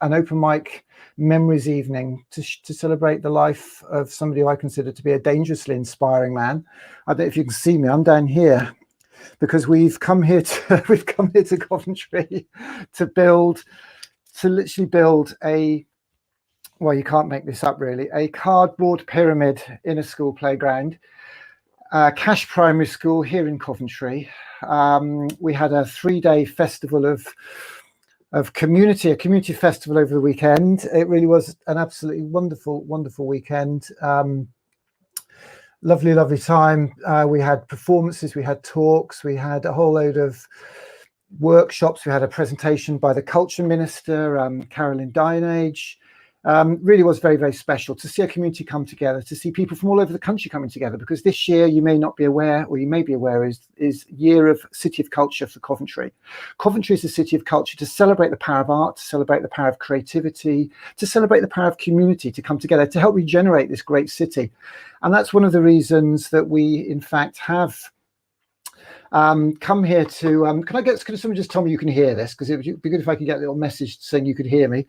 an open mic memories evening to celebrate the life of somebody who I consider to be a dangerously inspiring man. I don't know if you can see me, I'm down here because we've come here to Coventry to literally build a, well, you can't make this up really, a cardboard pyramid in a school playground. Cash Primary School here in Coventry. We had a 3-day festival of community, a community festival over the weekend. It really was an absolutely wonderful weekend. Lovely time. We had performances, we had talks, we had a whole load of workshops. We had a presentation by the Culture Minister, Carolyn Dynage. Really was very special to see a community come together, to see people from all over the country coming together, because this year, you may not be aware, or you may be aware, is Year of City of Culture for Coventry. Coventry is a city of culture to celebrate the power of art, to celebrate the power of creativity, to celebrate the power of community, to come together, to help regenerate this great city. And that's one of the reasons that we, in fact, have come here to, can someone just tell me you can hear this? Because it would be good if I could get a little message saying you could hear me.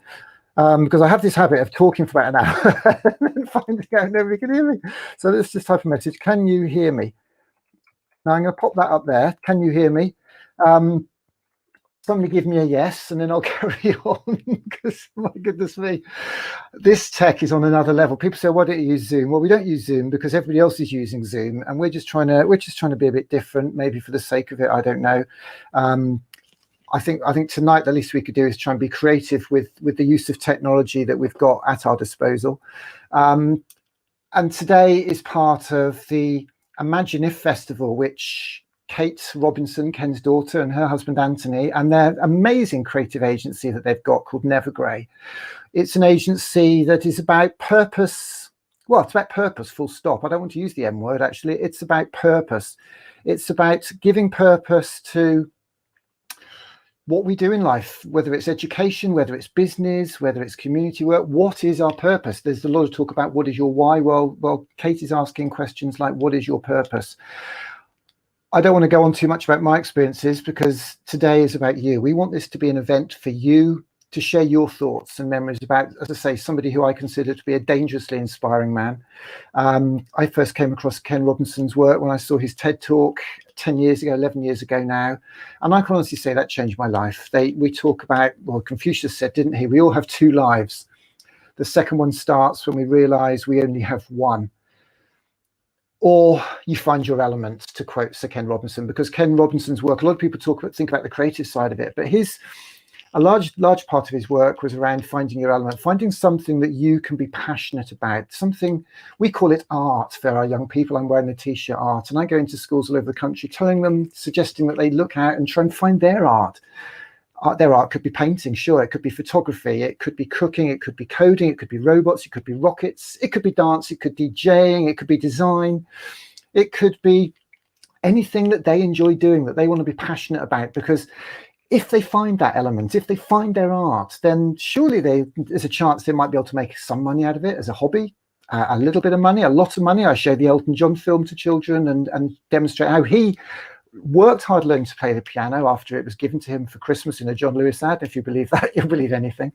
Because I have this habit of talking for about an hour and then finding out nobody can hear me. So let's just type a message. Can you hear me? Now I'm going to pop that up there. Can you hear me? Somebody give me a yes, and then I'll carry on. Because my goodness me, this tech is on another level. People say, "Why don't you use Zoom?" Well, we don't use Zoom because everybody else is using Zoom, and we're just trying to be a bit different, maybe for the sake of it. I don't know. I think tonight the least we could do is try and be creative with the use of technology that we've got at our disposal. And today is part of the Imagine If Festival, which Kate Robinson, Ken's daughter, and her husband Anthony, and their amazing creative agency that they've got called Never Grey. It's an agency that is about purpose. Well, it's about purpose, full stop. I don't want to use the M word, actually. It's about purpose. It's about giving purpose to what we do in life, whether it's education, whether it's business, whether it's community work. What is our purpose? There's a lot of talk about what is your why. Well, Kate is asking questions like, what is your purpose? I don't want to go on too much about my experiences because today is about you. We want this to be an event for you to share your thoughts and memories about, as I say, somebody who I consider to be a dangerously inspiring man. I first came across Ken Robinson's work when I saw his TED Talk 10 years ago, 11 years ago now. And I can honestly say that changed my life. We talk about, well, Confucius said, didn't he? We all have 2 lives. The second one starts when we realize we only have one. Or you find your element, to quote Sir Ken Robinson, because Ken Robinson's work, a lot of people think about the creative side of it, but a large part of his work was around finding your element, finding something that you can be passionate about, something, we call it art for our young people. I'm wearing the t-shirt art, and I go into schools all over the country telling them, suggesting that they look out and try and find their art. Their art could be painting, sure, it could be photography, it could be cooking, it could be coding, it could be robots, it could be rockets, it could be dance, it could be DJing, it could be design, it could be anything that they enjoy doing, that they want to be passionate about. Because if they find that element, if they find their art, then surely there's a chance they might be able to make some money out of it as a hobby, a little bit of money, a lot of money. I show the Elton John film to children and demonstrate how he worked hard learning to play the piano after it was given to him for Christmas in a John Lewis ad. If you believe that, you'll believe anything.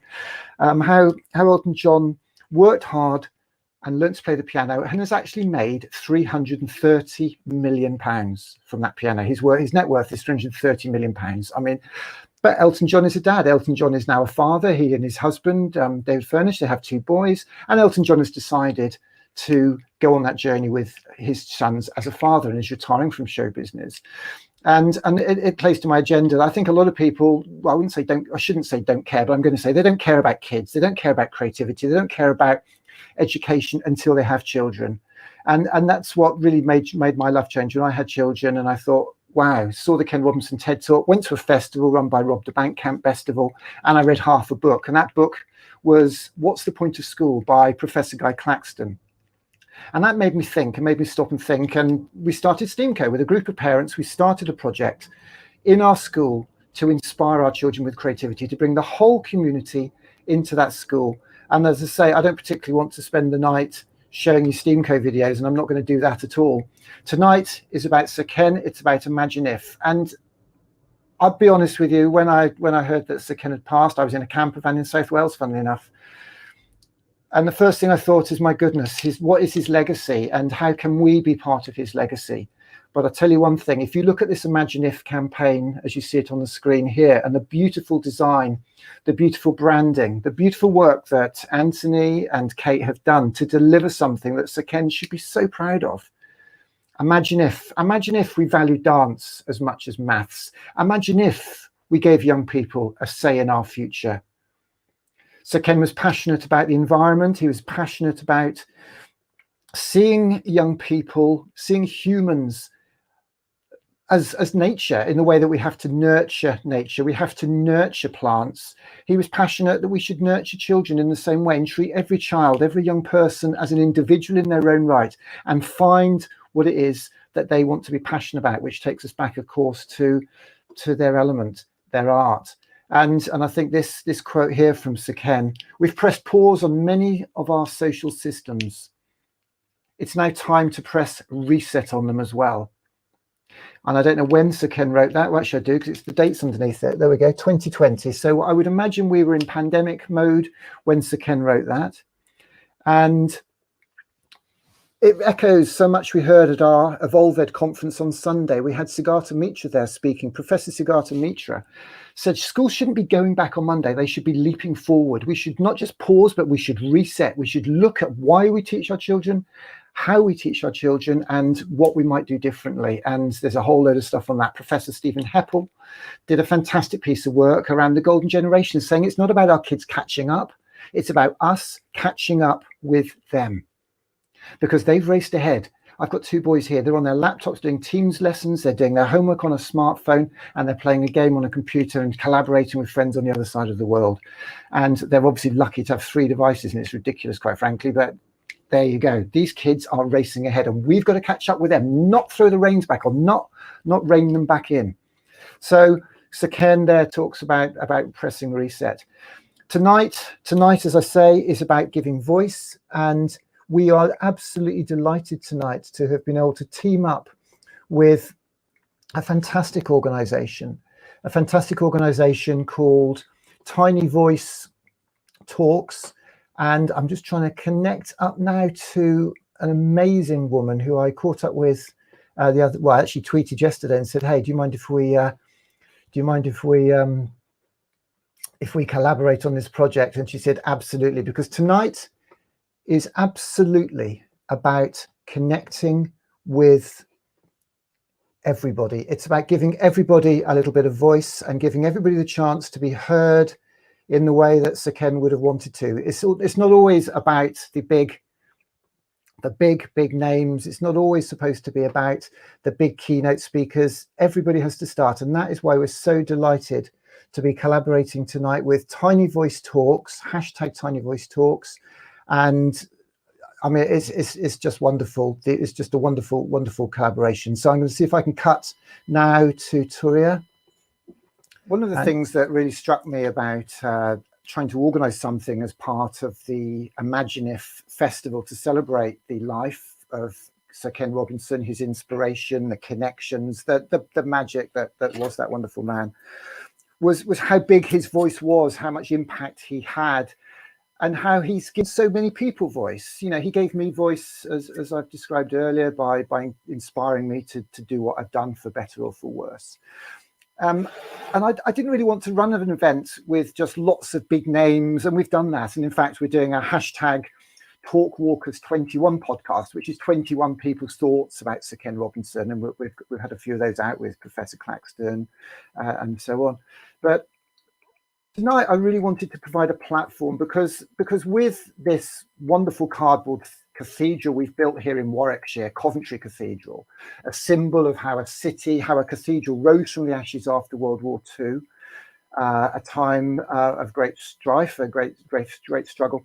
How Elton John worked hard and learned to play the piano and has actually made £330 million from that piano. His net worth is £330 million. I mean, but Elton John is a dad. Elton John is now a father. He and his husband, David Furnish, they have 2 boys. And Elton John has decided to go on that journey with his sons as a father and is retiring from show business. And it plays to my agenda. I think a lot of people, well, I shouldn't say don't care, but I'm going to say they don't care about kids. They don't care about creativity. They don't care about education until they have children. And that's what really made my life change when I had children. And I thought, wow, saw the Ken Robinson TED Talk, went to a festival run by Rob de Bankcamp Festival, and I read half a book. And that book was What's the Point of School by Professor Guy Claxton. And that made me think and made me stop and think. And we started STEAMCO with a group of parents. We started a project in our school to inspire our children with creativity, to bring the whole community into that school. And as I say, I don't particularly want to spend the night showing you STEAMCO videos, and I'm not going to do that at all. Tonight is about Sir Ken. It's about Imagine If. And I'll be honest with you, when I heard that Sir Ken had passed, I was in a camper van in South Wales, funnily enough. And the first thing I thought is, my goodness, what is his legacy and how can we be part of his legacy? But I'll tell you one thing, if you look at this Imagine If campaign, as you see it on the screen here, and the beautiful design, the beautiful branding, the beautiful work that Anthony and Kate have done to deliver something that Sir Ken should be so proud of. Imagine if we valued dance as much as maths. Imagine if we gave young people a say in our future. Sir Ken was passionate about the environment. He was passionate about seeing young people, seeing humans as nature, in the way that we have to nurture nature. We have to nurture plants. He was passionate that we should nurture children in the same way and treat every child, every young person as an individual in their own right, and find what it is that they want to be passionate about, which takes us back, of course, to their element, their art. And I think this quote here from Sir Ken: we've pressed pause on many of our social systems. It's now time to press reset on them as well. And I don't know when Sir Ken wrote that. Well, actually I do, because it's the dates underneath it. There we go, 2020. So I would imagine we were in pandemic mode when Sir Ken wrote that. And it echoes so much we heard at our Evolved conference on Sunday. We had Siddhartha Mitra there speaking. Professor Siddhartha Mitra said schools shouldn't be going back on Monday. They should be leaping forward. We should not just pause, but we should reset. We should look at why we teach our children, how we teach our children, and what we might do differently. And there's a whole load of stuff on that. Professor Stephen Heppel did a fantastic piece of work around the golden generation, saying it's not about our kids catching up. It's about us catching up with them, because they've raced ahead. I've got two boys here. They're on their laptops doing Teams lessons. They're doing their homework on a smartphone, and they're playing a game on a computer and collaborating with friends on the other side of the world. And they're obviously lucky to have 3 devices, and it's ridiculous, quite frankly, but there you go. These kids are racing ahead, and we've got to catch up with them, not throw the reins back, or not rein them back in. So Sir Ken there talks about pressing reset. Tonight, as I say, is about giving voice, and we are absolutely delighted tonight to have been able to team up with a fantastic organization called Tiny Voice Talks. And I'm just trying to connect up now to an amazing woman who I caught up with actually tweeted yesterday and said, hey, do you mind if we collaborate on this project? And she said, absolutely, because tonight is absolutely about connecting with everybody. It's about giving everybody a little bit of voice and giving everybody the chance to be heard in the way that Sir Ken would have wanted to. It's not always about the big names. It's not always supposed to be about the big keynote speakers. Everybody has to start, and that is why we're so delighted to be collaborating tonight with Tiny Voice Talks, #Tiny Voice Talks. And I mean, it's just wonderful. It's just a wonderful, wonderful collaboration. So I'm going to see if I can cut now to Turia. One of the things that really struck me about trying to organize something as part of the Imagine If Festival to celebrate the life of Sir Ken Robinson, his inspiration, the connections, the magic that was that wonderful man, was how big his voice was, how much impact he had, and how he's given so many people voice. You know, he gave me voice, as I've described earlier, by inspiring me to do what I've done, for better or for worse. And I didn't really want to run an event with just lots of big names, and we've done that. And in fact, we're doing a #TalkWalkers21 podcast, which is 21 people's thoughts about Sir Ken Robinson, and we've had a few of those out with Professor Claxton and so on. But tonight, I really wanted to provide a platform because with this wonderful cardboard cathedral we've built here in Warwickshire, Coventry Cathedral, a symbol of how a cathedral rose from the ashes after World War II, a time of great strife, a great struggle,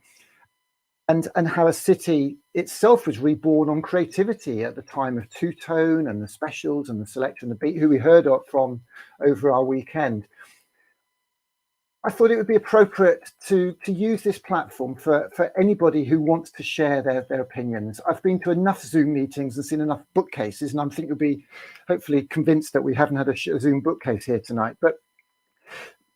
and how a city itself was reborn on creativity at the time of two-tone and the specials and the selection, the beat, who we heard from over our weekend. I thought it would be appropriate to use this platform for anybody who wants to share their opinions. I've been to enough Zoom meetings and seen enough bookcases, and I think you'll be hopefully convinced that we haven't had a Zoom bookcase here tonight. But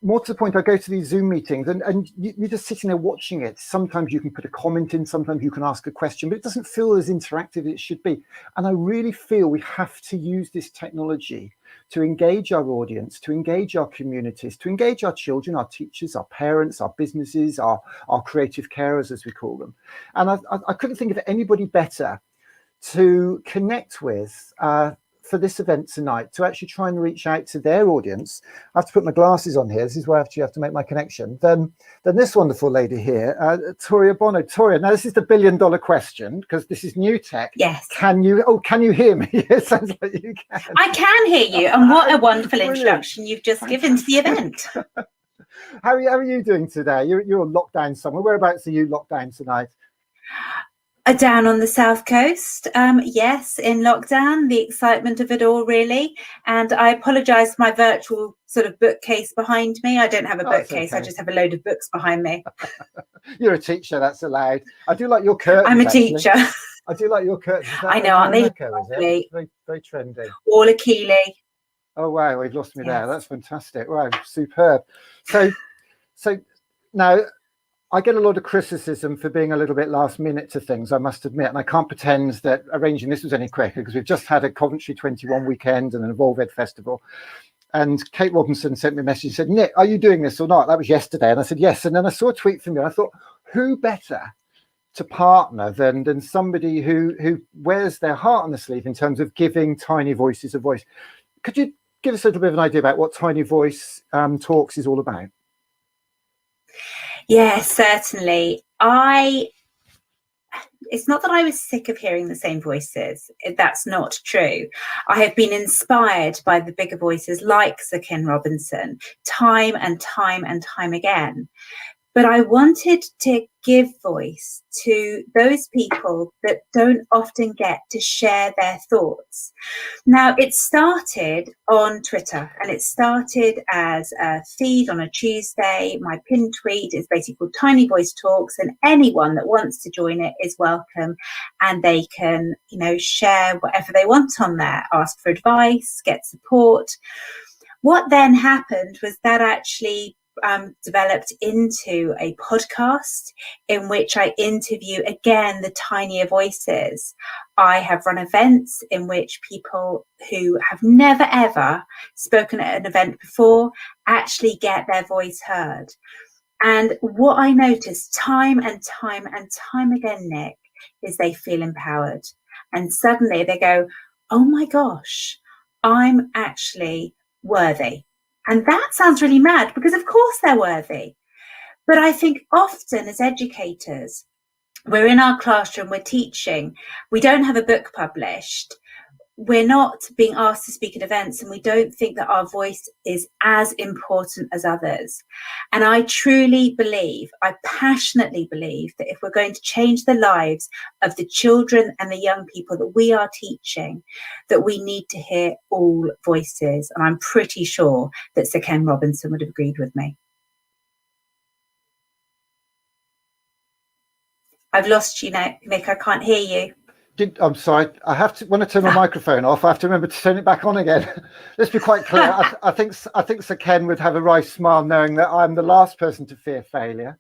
more to the point, I go to these Zoom meetings and you're just sitting there watching it. Sometimes you can put a comment in, sometimes you can ask a question, but it doesn't feel as interactive as it should be. And I really feel we have to use this technology to engage our audience, to engage our communities, to engage our children, our teachers, our parents, our businesses, our creative carers, as we call them. And I couldn't think of anybody better to connect with for this event tonight, to actually try and reach out to their audience. I have to put my glasses on here. This is where I actually have to make my connection. Then this wonderful lady here, Toria Bono. Toria, now this is the $1 billion question, because this is new tech. Yes. Can you hear me? It sounds like you can. I can hear you, and what a wonderful introduction you've just given to the event. How are you doing today? You're locked down somewhere. Whereabouts are you locked down tonight? Down on the south coast, yes, in lockdown, the excitement of it all, really. And I apologise for my virtual sort of bookcase behind me. I don't have a bookcase, okay. I just have a load of books behind me. You're a teacher, that's allowed. I do like your curtains. I'm a teacher. I do like your curtains. I know, aren't they? Very, very trendy. All a Keeley. Oh, wow, we've lost me there. That's fantastic. Wow, superb. So now, I get a lot of criticism for being a little bit last minute to things, I must admit, and I can't pretend that arranging this was any quicker, because we've just had a Coventry 21 weekend and an Evolve Ed Festival. And Kate Robinson sent me a message and said, Nick, are you doing this or not? That was yesterday. And I said, yes. And then I saw a tweet from you and I thought, who better to partner than somebody who wears their heart on the sleeve in terms of giving tiny voices a voice? Could you give us a little bit of an idea about what Tiny Voice Talks is all about? Yes, certainly. It's not that I was sick of hearing the same voices. That's not true. I have been inspired by the bigger voices like Sir Ken Robinson time and time and time again. But I wanted to give voice to those people that don't often get to share their thoughts. Now, it started on Twitter, and it started as a feed on a Tuesday. My pinned tweet is basically called Tiny Voice Talks, and anyone that wants to join it is welcome. And they can, share whatever they want on there, ask for advice, get support. What then happened was that actually developed into a podcast in which I interview again the tinier voices. I have run events in which people who have never ever spoken at an event before actually get their voice heard. And what I notice time and time and time again, Nick, is they feel empowered. And suddenly they go, oh my gosh, I'm actually worthy. And that sounds really mad, because of course they're worthy. But I think often as educators, we're in our classroom, we're teaching, we don't have a book published, we're not being asked to speak at events, and we don't think that our voice is as important as others. And I truly believe, I passionately believe, that if we're going to change the lives of the children and the young people that we are teaching, that we need to hear all voices. And I'm pretty sure that Sir Ken Robinson would have agreed with me. I've lost you now, Mick. I can't hear you. I'm sorry. I have to, when I turn my microphone off, I have to remember to turn it back on again. Let's be quite clear. I think Sir Ken would have a wry smile knowing that I'm the last person to fear failure,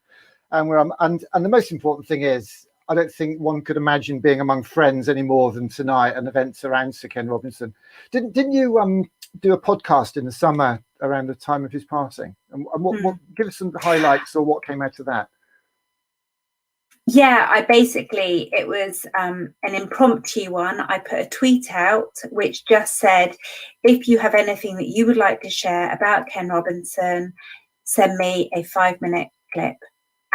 and the most important thing is, I don't think one could imagine being among friends any more than tonight and events around Sir Ken Robinson. Didn't you do a podcast in the summer around the time of his passing? And what give us some highlights or what came out of that? Yeah, it was an impromptu one. I put a tweet out which just said, if you have anything that you would like to share about Ken Robinson, send me a 5-minute clip.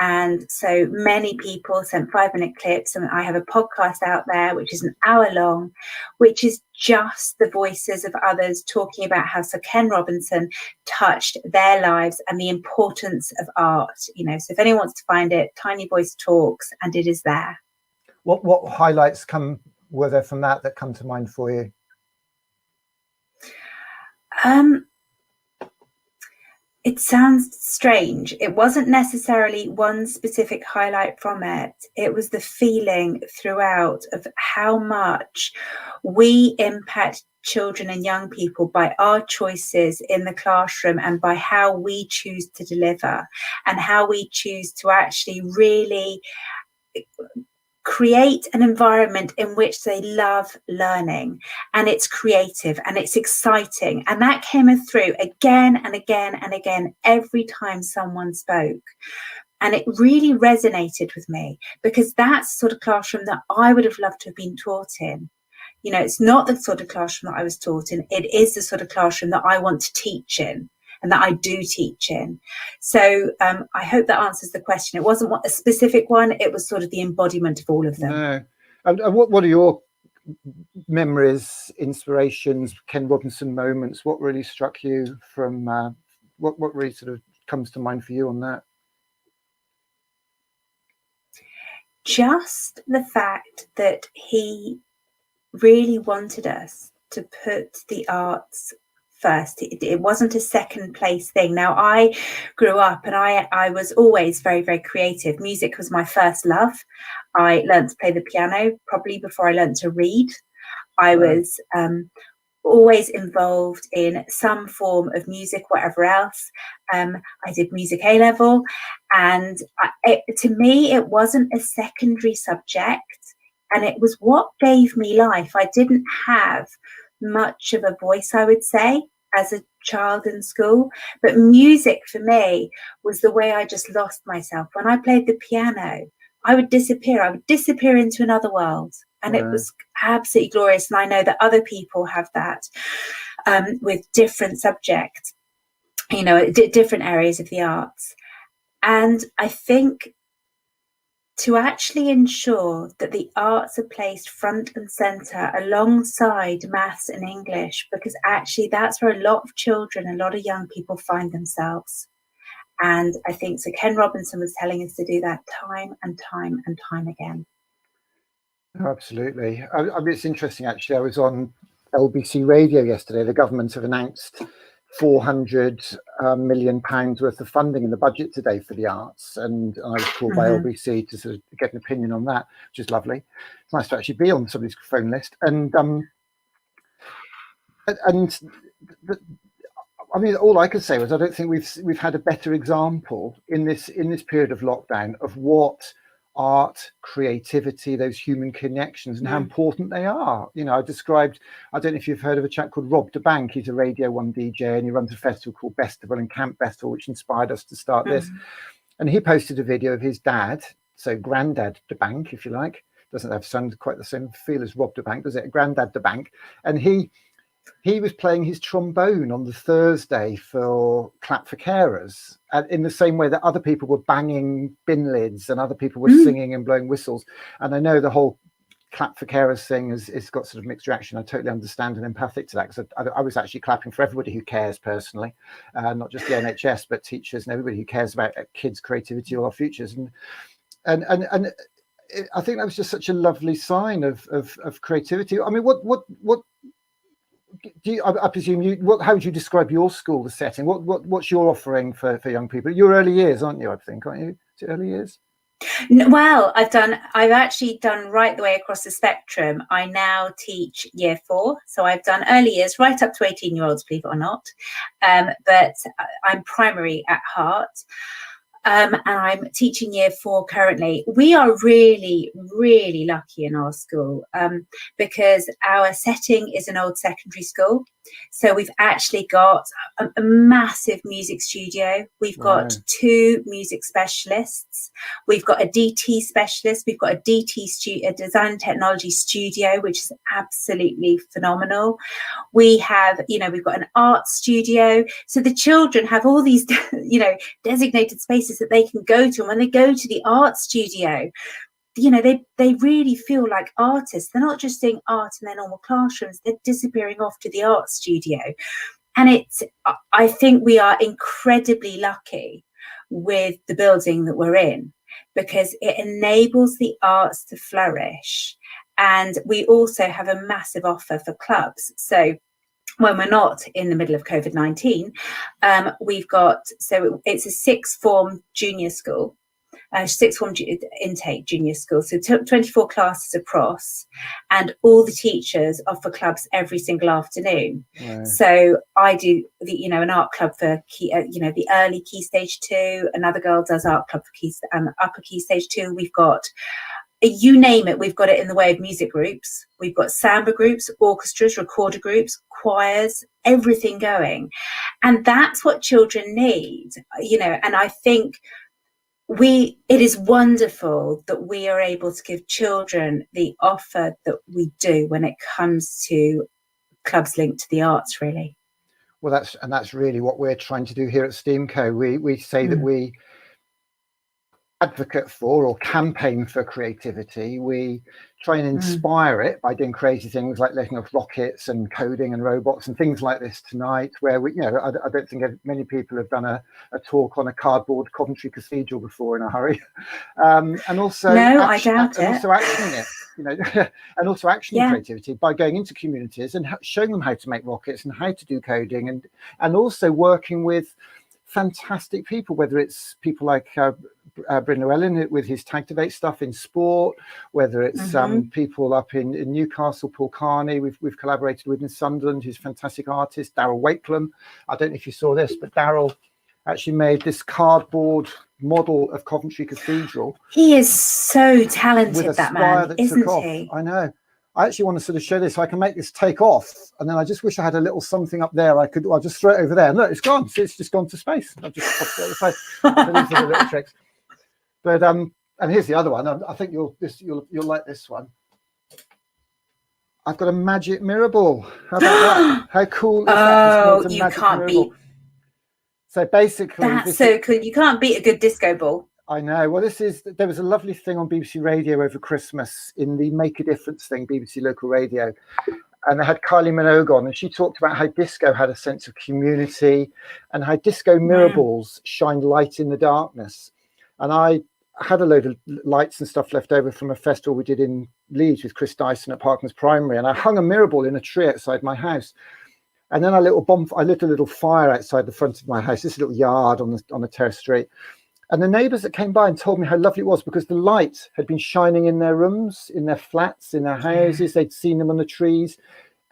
And so many people sent 5-minute clips, and I have a podcast out there which is an hour long, which is just the voices of others talking about how Sir Ken Robinson touched their lives and the importance of art. So if anyone wants to find it, Tiny Voice Talks, and it is there. What highlights were there from that come to mind for you? It sounds strange. It wasn't necessarily one specific highlight from it. It was the feeling throughout of how much we impact children and young people by our choices in the classroom and by how we choose to deliver and how we choose to actually really create an environment in which they love learning, and it's creative and it's exciting. And that came through again and again and again every time someone spoke. And it really resonated with me, because that's the sort of classroom that I would have loved to have been taught in. You know, it's not the sort of classroom that I was taught in. It is the sort of classroom that I want to teach in and that I do teach in. So I hope that answers the question. It wasn't a specific one. It was sort of the embodiment of all of them. No. And what are your memories, inspirations, Ken Robinson moments? What really struck you from, what really sort of comes to mind for you on that? Just the fact that he really wanted us to put the arts first. It wasn't a second place thing. Now, I grew up and I was always very, very creative. Music was my first love. I learned to play the piano probably before I learned to read. I was always involved in some form of music, whatever else. I did music A-level, and to me, it wasn't a secondary subject, and it was what gave me life. I didn't have much of a voice, I would say, as a child in school, but music for me was the way I just lost myself. When I played the piano, I would disappear into another world, and it was absolutely glorious. And I know that other people have that with different subjects, you know, different areas of the arts. And I think to actually ensure that the arts are placed front and centre alongside maths and English, because actually that's where a lot of children, a lot of young people find themselves. And I think so Ken Robinson was telling us to do that time and time and time again. Oh, absolutely. I mean, it's interesting, actually. I was on LBC Radio yesterday. The government have announced £400 million worth of funding in the budget today for the arts, and I was called by LBC to sort of get an opinion on that, which is lovely. It's nice to actually be on somebody's phone list. And I mean, all I could say was I don't think we've had a better example in this period of lockdown of what art, creativity, those human connections, and how important they are. You know, I don't know if you've heard of a chap called Rob DeBank. He's a Radio 1 DJ, and he runs a festival called Festival and Camp Festival, which inspired us to start this. And he posted a video of his dad, so Grandad DeBank, if you like. Doesn't have sound quite the same feel as Rob DeBank, does it? Grandad DeBank. And he was playing his trombone on the Thursday for Clap for Carers, in the same way that other people were banging bin lids and other people were singing and blowing whistles. And I know the whole Clap for Carers thing has got sort of mixed reaction. I totally understand and empathic to that, because I was actually clapping for everybody who cares personally, not just the NHS, but teachers and everybody who cares about kids' creativity or our futures. And I think that was just such a lovely sign of creativity. I mean, what do you, I presume how would you describe your school, the setting? What's your offering for young people? You're early years, aren't you? I think, aren't you? Is it early years? Well, I've actually done right the way across the spectrum. I now teach year 4, so I've done early years right up to 18-year-olds, believe it or not. But I'm primary at heart. And I'm teaching year 4 currently. We are really, really lucky in our school because our setting is an old secondary school. So we've actually got a massive music studio. We've got 2 music specialists. We've got a DT specialist. We've got a a design and technology studio, which is absolutely phenomenal. We have, we've got an art studio. So the children have all these, designated spaces that they can go to. And when they go to the art studio, they really feel like artists. They're not just doing art in their normal classrooms. They're disappearing off to the art studio. And I think we are incredibly lucky with the building that we're in, because it enables the arts to flourish. And we also have a massive offer for clubs. So when we're not in the middle of COVID-19, we've got, so it's a sixth form junior school, sixth form intake junior school. So 24 classes of profs, and all the teachers offer clubs every single afternoon. Wow. So I do an art club for key, the early key stage 2. Another girl does art club for upper key stage 2. We've got, you name it, we've got it in the way of music groups. We've got samba groups, orchestras, recorder groups, choirs, everything going. And that's what children need, and I think it is wonderful that we are able to give children the offer that we do when it comes to clubs linked to the arts, really. Well, that's really what we're trying to do here at STEAMco. We say that we advocate for or campaign for creativity. We try and inspire it by doing crazy things like letting off rockets and coding and robots and things like this tonight, where we, I don't think many people have done a talk on a cardboard Coventry Cathedral before in a hurry. And also, I doubt it. And also actioning it, and also actioning creativity by going into communities and showing them how to make rockets and how to do coding, and also working with fantastic people, whether it's people like Bryn Llewellyn with his Tagtivate stuff in sport, whether it's people up in Newcastle, Paul Carney, we've collaborated with in Sunderland, who's a fantastic artist, Daryl Wakelam. I don't know if you saw this, but Daryl actually made this cardboard model of Coventry Cathedral. He is so talented, that man, isn't he? I know. I actually want to sort of show this so I can make this take off, and then I just wish I had a little something up there. I'll just throw it over there. Look, it's gone. See, it's just gone to space. I've just popped it over the face. So these are the little tricks. But and here's the other one. I think you'll like this one. I've got a magic mirror ball. How about that? How cool is that? Oh, you can't beat. So basically, that's so cool. You can't beat a good disco ball. I know. Well, there was a lovely thing on BBC Radio over Christmas in the Make a Difference thing, BBC Local Radio. And they had Kylie Minogue on, and she talked about how disco had a sense of community and how disco mirror balls shine light in the darkness. And I had a load of lights and stuff left over from a festival we did in Leeds with Chris Dyson at Parkman's Primary. And I hung a mirror ball in a tree outside my house. And then I lit a little fire outside the front of my house, this little yard on the terrace street. And the neighbours that came by and told me how lovely it was because the light had been shining in their rooms, in their flats, in their houses. They'd seen them on the trees.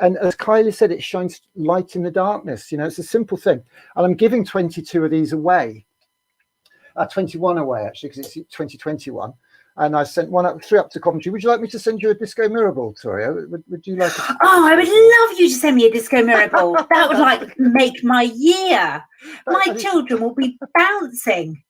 And as Kylie said, it shines light in the darkness. It's a simple thing. And I'm giving 22 of these away. 21 away, actually, because it's 2021. And I sent 3 up to Coventry. Would you like me to send you a disco mirror ball, Toria? Would you like it? Oh, I would love you to send me a disco mirror ball. That would make my year. My children will be bouncing.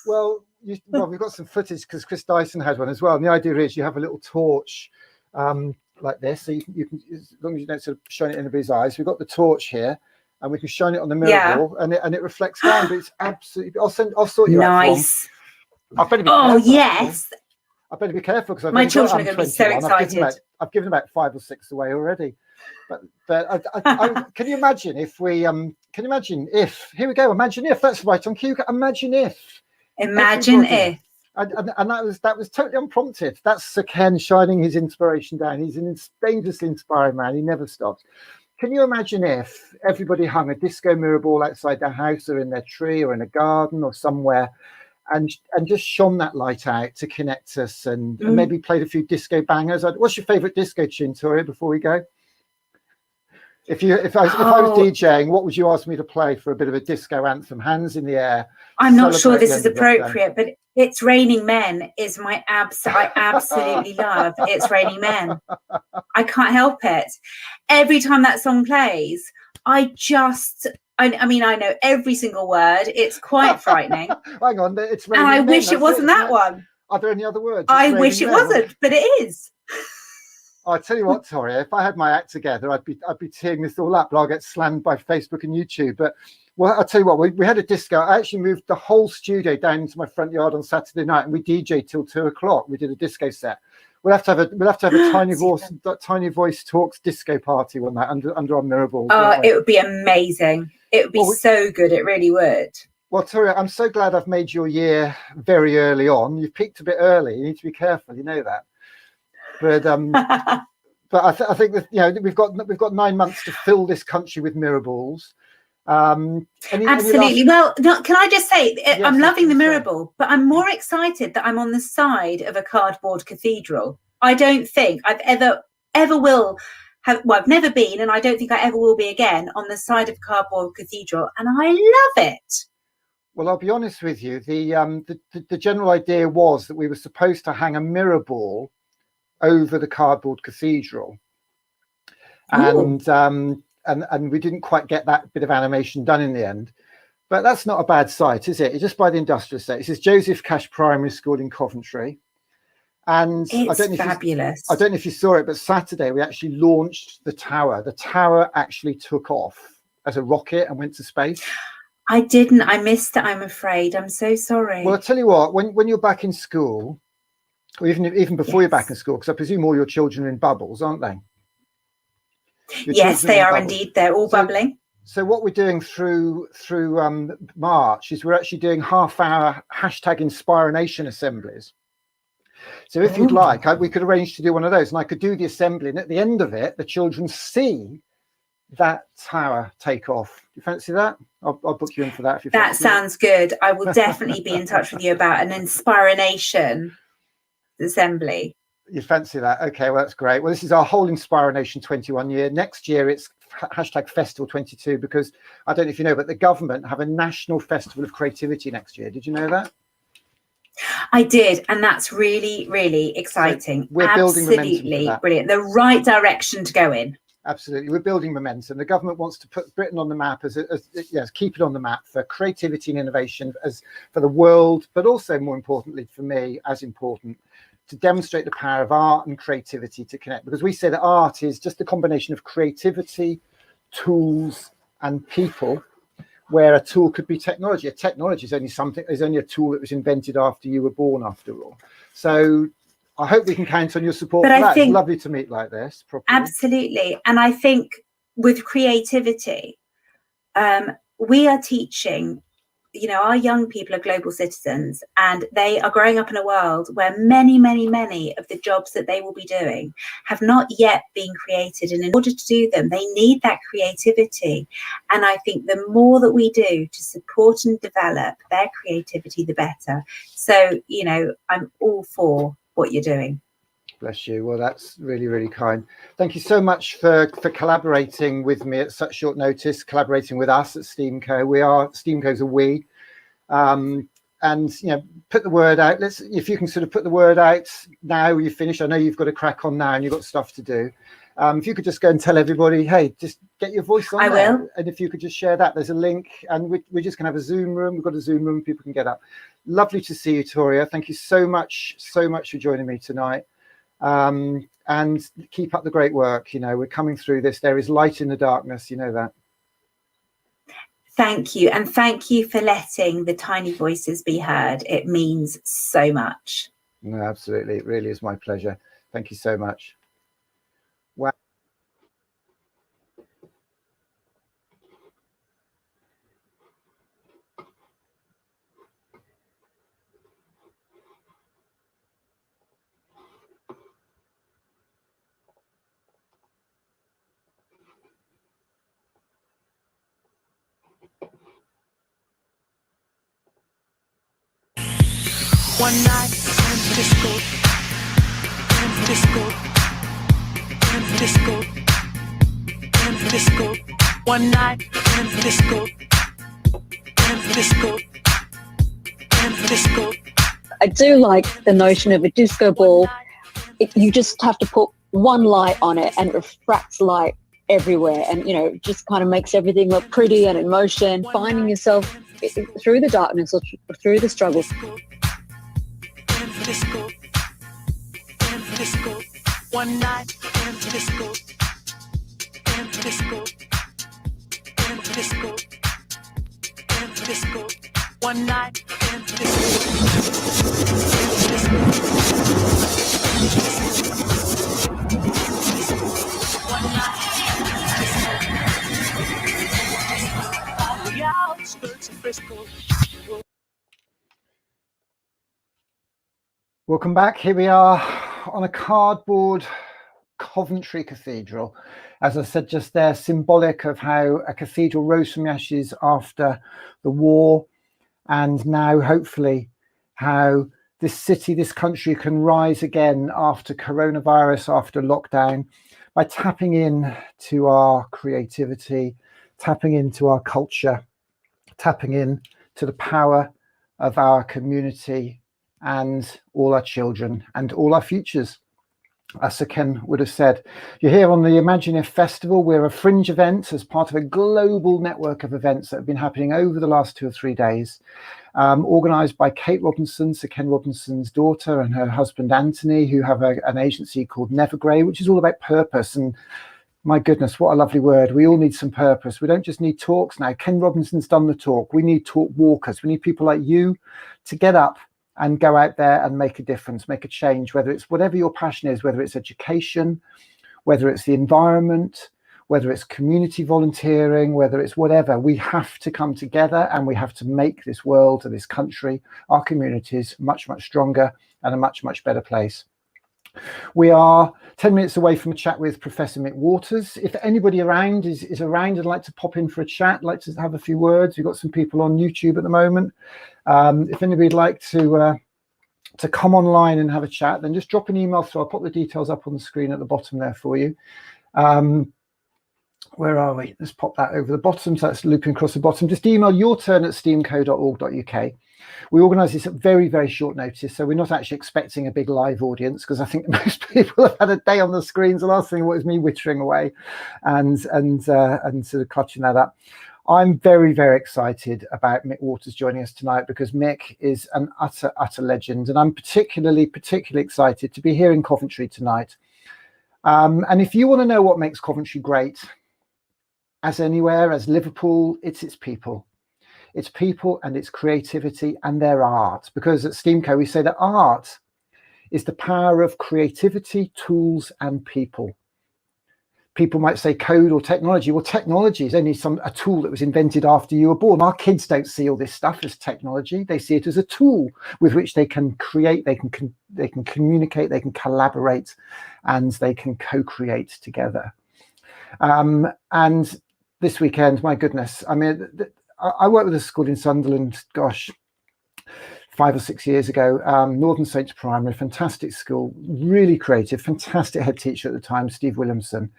Well, we've got some footage because Chris Dyson had one as well. And the idea is you have a little torch like this, so you can, as long as you don't sort of shine it in anybody's eyes. We've got the torch here, and we can shine it on the mirror ball, and it reflects down. But it's absolutely. I'll sort you out. Nice. I better be careful. Yes. I better be careful because my children are going to be so excited. I've given about 5 or 6 away already. But can you imagine if we? Can you imagine if? Here we go. Imagine if. That's right on cue. Imagine if. Imagine if. And that was totally unprompted. That's Sir Ken shining his inspiration down. He's an dangerously inspiring man. He never stops. Can you imagine if everybody hung a disco mirror ball outside their house or in their tree or in a garden or somewhere, and just shone that light out to connect us, and maybe played a few disco bangers? What's your favourite disco tune, Toria, before we go? If I was DJing, what would you ask me to play for a bit of a disco anthem? Hands in the air. I'm not sure this is appropriate, but It's Raining Men is I absolutely love It's Raining Men. I can't help it. Every time that song plays, I mean, I know every single word. It's quite frightening. Hang on, it's Raining Men. And I wish it wasn't that one. one. Are there any other words? I wish it wasn't, but it is. I tell you what, Toria, if I had my act together, I'd be teeing this all up, but I'll get slammed by Facebook and YouTube. But well, I'll tell you what, we had a disco. I actually moved the whole studio down into my front yard on Saturday night, and we DJed till 2 o'clock. We did a disco set. We'll have to have a tiny voice talks disco party one night under our mirror balls. It would be amazing. It would be so good. It really would. Well, Toria, I'm so glad I've made your year very early on. You've peaked a bit early. You need to be careful. You know that. But But I think that, you know, we've got 9 months to fill this country with mirror balls. Absolutely. Well, can I just say, yes, I'm loving the mirror ball, but I'm more excited that I'm on the side of a cardboard cathedral. I don't think I've ever will have. Well, I've never been, and I don't think I ever will be again on the side of a cardboard cathedral, and I love it. Well, I'll be honest with you. The general idea was that we were supposed to hang a mirror ball over the cardboard cathedral, and we didn't quite get that bit of animation done in the end. But that's not a bad site, is it? It's just by the industrial estate. This is Joseph Cash Primary School in Coventry. And it's fabulous. I don't know if you saw it, but Saturday we actually launched the tower. The tower actually took off as a rocket and went to space. I didn't. I missed it, I'm afraid. I'm so sorry. Well, I'll tell you what, when you're back in school, or even before you're back in school, because I presume all your children are in bubbles, aren't they? Yes, they are indeed. They're all bubbling. So what we're doing through March is we're actually doing half-hour #Inspiration assemblies. So if you'd like, we could arrange to do one of those, and I could do the assembly, and at the end of it, the children see that tower take off. Do you fancy that? I'll book you in for that. If you that sounds good. I will definitely be in touch with you about an Inspiration assembly. You fancy that? Okay, well, that's great. Well, this is our whole Inspiration 21 year. Next year, it's #Festival 22, because I don't know if you know, but the government have a national festival of creativity next year. Did you know that? I did, and that's really, really exciting. So we're building absolutely brilliant. The right direction to go in. Absolutely, we're building momentum. The government wants to put Britain on the map as keep it on the map for creativity and innovation, as for the world, but also more importantly for me, as important, to demonstrate the power of art and creativity to connect. Because we say that art is just a combination of creativity, tools, and people. Where a tool could be technology. A technology is only a tool that was invented after you were born, after all. So I hope we can count on your support for that. It's lovely to meet like this. Properly. Absolutely. And I think with creativity, we are teaching, you know, our young people are global citizens, and they are growing up in a world where many, many, many of the jobs that they will be doing have not yet been created. And in order to do them, they need that creativity. And I think the more that we do to support and develop their creativity, the better. So, you know, I'm all for what you're doing. Bless you. Well, that's really, really kind. Thank you so much for collaborating with me at such short notice, collaborating with us at STEAMco. STEAMco's a we. And, you know, put the word out. If you can sort of put the word out now you finish. I know you've got to crack on now and you've got stuff to do. If you could just go and tell everybody, hey, just get your voice on there. I will. And if you could just share that, there's a link, and we're just going to have a Zoom room. We've got a Zoom room, people can get up. Lovely to see you, Toria. Thank you so much for joining me tonight. And keep up the great work. You know, we're coming through this. There is light in the darkness. You know that. Thank you. And thank you for letting the tiny voices be heard. It means so much. No, absolutely. It really is my pleasure. Thank you so much. Wow. One night in disco, in disco, in disco, in disco. One night in disco, in disco, in disco. I do like the notion of a disco ball. You just have to put one light on it and it refracts light everywhere, and, you know, just kind of makes everything look pretty and in motion, finding yourself through the darkness or through the struggle. Disco, disco, one night in disco, disco, disco, disco, one night in disco, one night on the outskirts of Frisco. Welcome back. Here we are on a cardboard Coventry Cathedral. As I said just there, symbolic of how a cathedral rose from the ashes after the war, and now hopefully how this city, this country can rise again after coronavirus, after lockdown, by tapping in to our creativity, tapping into our culture, tapping in to the power of our community and all our children and all our futures. As Sir Ken would have said, you're here on the Imaginative Festival. We're a fringe event as part of a global network of events that have been happening over the last 2 or 3 days, organised by Kate Robinson, Sir Ken Robinson's daughter, and her husband Anthony, who have an agency called Nevergrey, which is all about purpose. And my goodness, what a lovely word. We all need some purpose. We don't just need talks now. Ken Robinson's done the talk. We need talk walkers. We need people like you to get up and go out there and make a difference, make a change, whether it's whatever your passion is, whether it's education, whether it's the environment, whether it's community volunteering, whether it's whatever. We have to come together and we have to make this world, this country, our communities much, much stronger and a much, much better place. We are 10 minutes away from a chat with Professor Mick Waters. If anybody around is around and like to pop in for a chat, like to have a few words, we've got some people on YouTube at the moment. If anybody'd like to come online and have a chat, then just drop an email through. I'll pop the details up on the screen at the bottom there for you. Where are we? Let's pop that over the bottom. So that's looping across the bottom. Just email yourturn@steamco.org.uk. We organise this at very, very short notice, so we're not actually expecting a big live audience, because I think most people have had a day on the screens. The last thing was me wittering away and sort of clutching that up. I'm very, very excited about Mick Waters joining us tonight, because Mick is an utter, utter legend, and I'm particularly excited to be here in Coventry tonight. And if you want to know what makes Coventry great, as anywhere, as Liverpool, it's its people. It's people and its creativity and their art. Because at Steamco, we say that art is the power of creativity, tools, and people. People might say code or technology. Well, technology is only a tool that was invented after you were born. Our kids don't see all this stuff as technology. They see it as a tool with which they can create, they can communicate, they can collaborate, and they can co-create together. And this weekend, my goodness, I mean, I worked with a school in Sunderland, gosh, 5 or 6 years ago, Northern Saints Primary, fantastic school, really creative, fantastic head teacher at the time, Steve Williamson.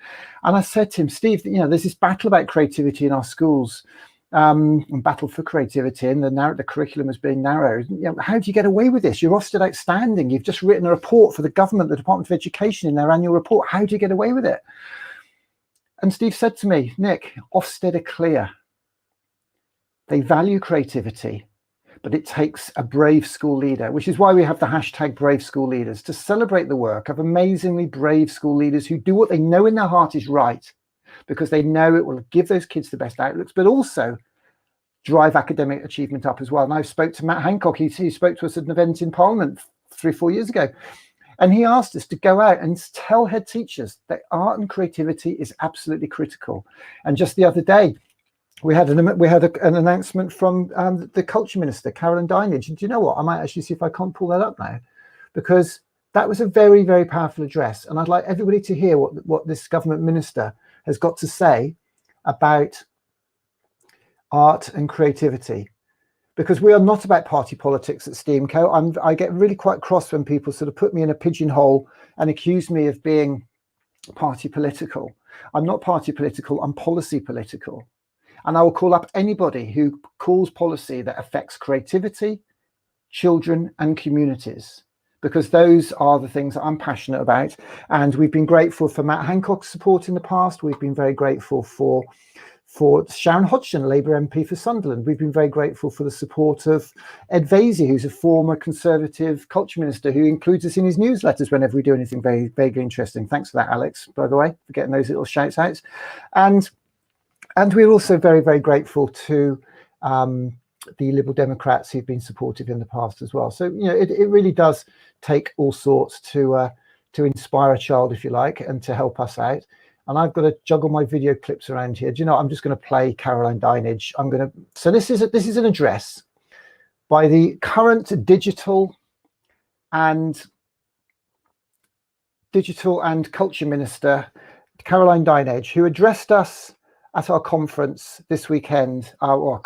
And I said to him, Steve, you know, there's this battle about creativity in our schools, and battle for creativity, and the curriculum is being narrowed. You know, how do you get away with this? You're Ofsted Outstanding. You've just written a report for the government, the Department of Education, in their annual report. How do you get away with it? And Steve said to me, Nick, Ofsted are clear. They value creativity, but it takes a brave school leader, which is why we have the hashtag Brave School Leaders, to celebrate the work of amazingly brave school leaders who do what they know in their heart is right, because they know it will give those kids the best outlooks, but also drive academic achievement up as well. And I spoke to Matt Hancock. He spoke to us at an event in Parliament 3 or 4 years ago. And he asked us to go out and tell head teachers that art and creativity is absolutely critical. And just the other day, we had an announcement from the Culture Minister, Caroline Dinage. And do you know what? I might actually see if I can't pull that up now, because that was a very, very powerful address. And I'd like everybody to hear what this government minister has got to say about art and creativity. Because we are not about party politics at Steamco. I get really quite cross when people sort of put me in a pigeonhole and accuse me of being party political. I'm not party political, I'm policy political. And I will call up anybody who calls policy that affects creativity, children, and communities, because those are the things that I'm passionate about. And we've been grateful for Matt Hancock's support in the past. We've been very grateful for Sharon Hodgson, Labour MP for Sunderland. We've been very grateful for the support of Ed Vaizey, who's a former Conservative culture minister, who includes us in his newsletters whenever we do anything very vaguely interesting. Thanks for that, Alex, by the way, for getting those little shouts out. And we're also very, very grateful to the Liberal Democrats who've been supportive in the past as well. So, you know, it really does take all sorts to inspire a child, if you like, and to help us out. And I've got to juggle my video clips around here. Do you know, I'm just going to play Caroline Dinage. So this is an address by the current digital and Digital and Culture Minister, Caroline Dinenage, who addressed us at our conference this weekend, our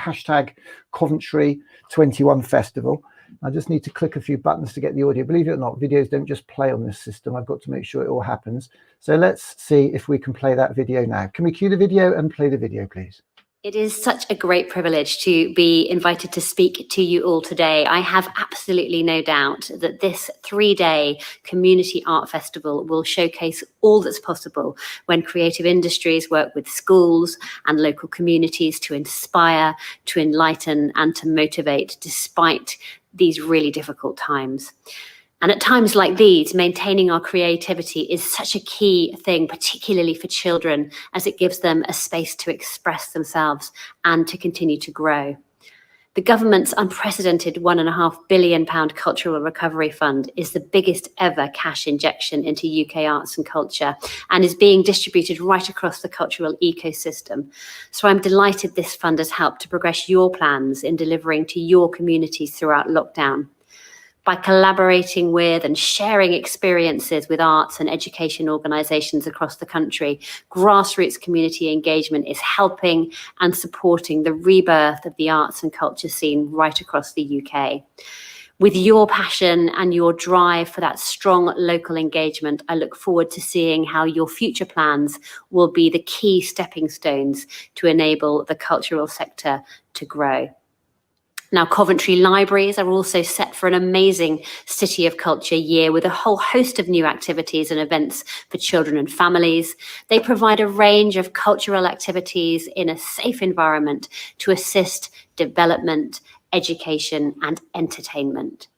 hashtag Coventry 21 Festival. I just need to click a few buttons to get the audio. Believe it or not, videos don't just play on this system. I've got to make sure it all happens. So let's see if we can play that video now. Can we cue the video and play the video, please? It is such a great privilege to be invited to speak to you all today. I have absolutely no doubt that this 3-day community art festival will showcase all that's possible when creative industries work with schools and local communities to inspire, to enlighten, and to motivate despite these really difficult times. And at times like these, maintaining our creativity is such a key thing, particularly for children, as it gives them a space to express themselves and to continue to grow. The government's unprecedented £1.5 billion Cultural Recovery Fund is the biggest ever cash injection into UK arts and culture and is being distributed right across the cultural ecosystem. So I'm delighted this fund has helped to progress your plans in delivering to your communities throughout lockdown. By collaborating with and sharing experiences with arts and education organisations across the country, grassroots community engagement is helping and supporting the rebirth of the arts and culture scene right across the UK. With your passion and your drive for that strong local engagement, I look forward to seeing how your future plans will be the key stepping stones to enable the cultural sector to grow. Now, Coventry Libraries are also set for an amazing City of Culture year with a whole host of new activities and events for children and families. They provide a range of cultural activities in a safe environment to assist development, education, and entertainment.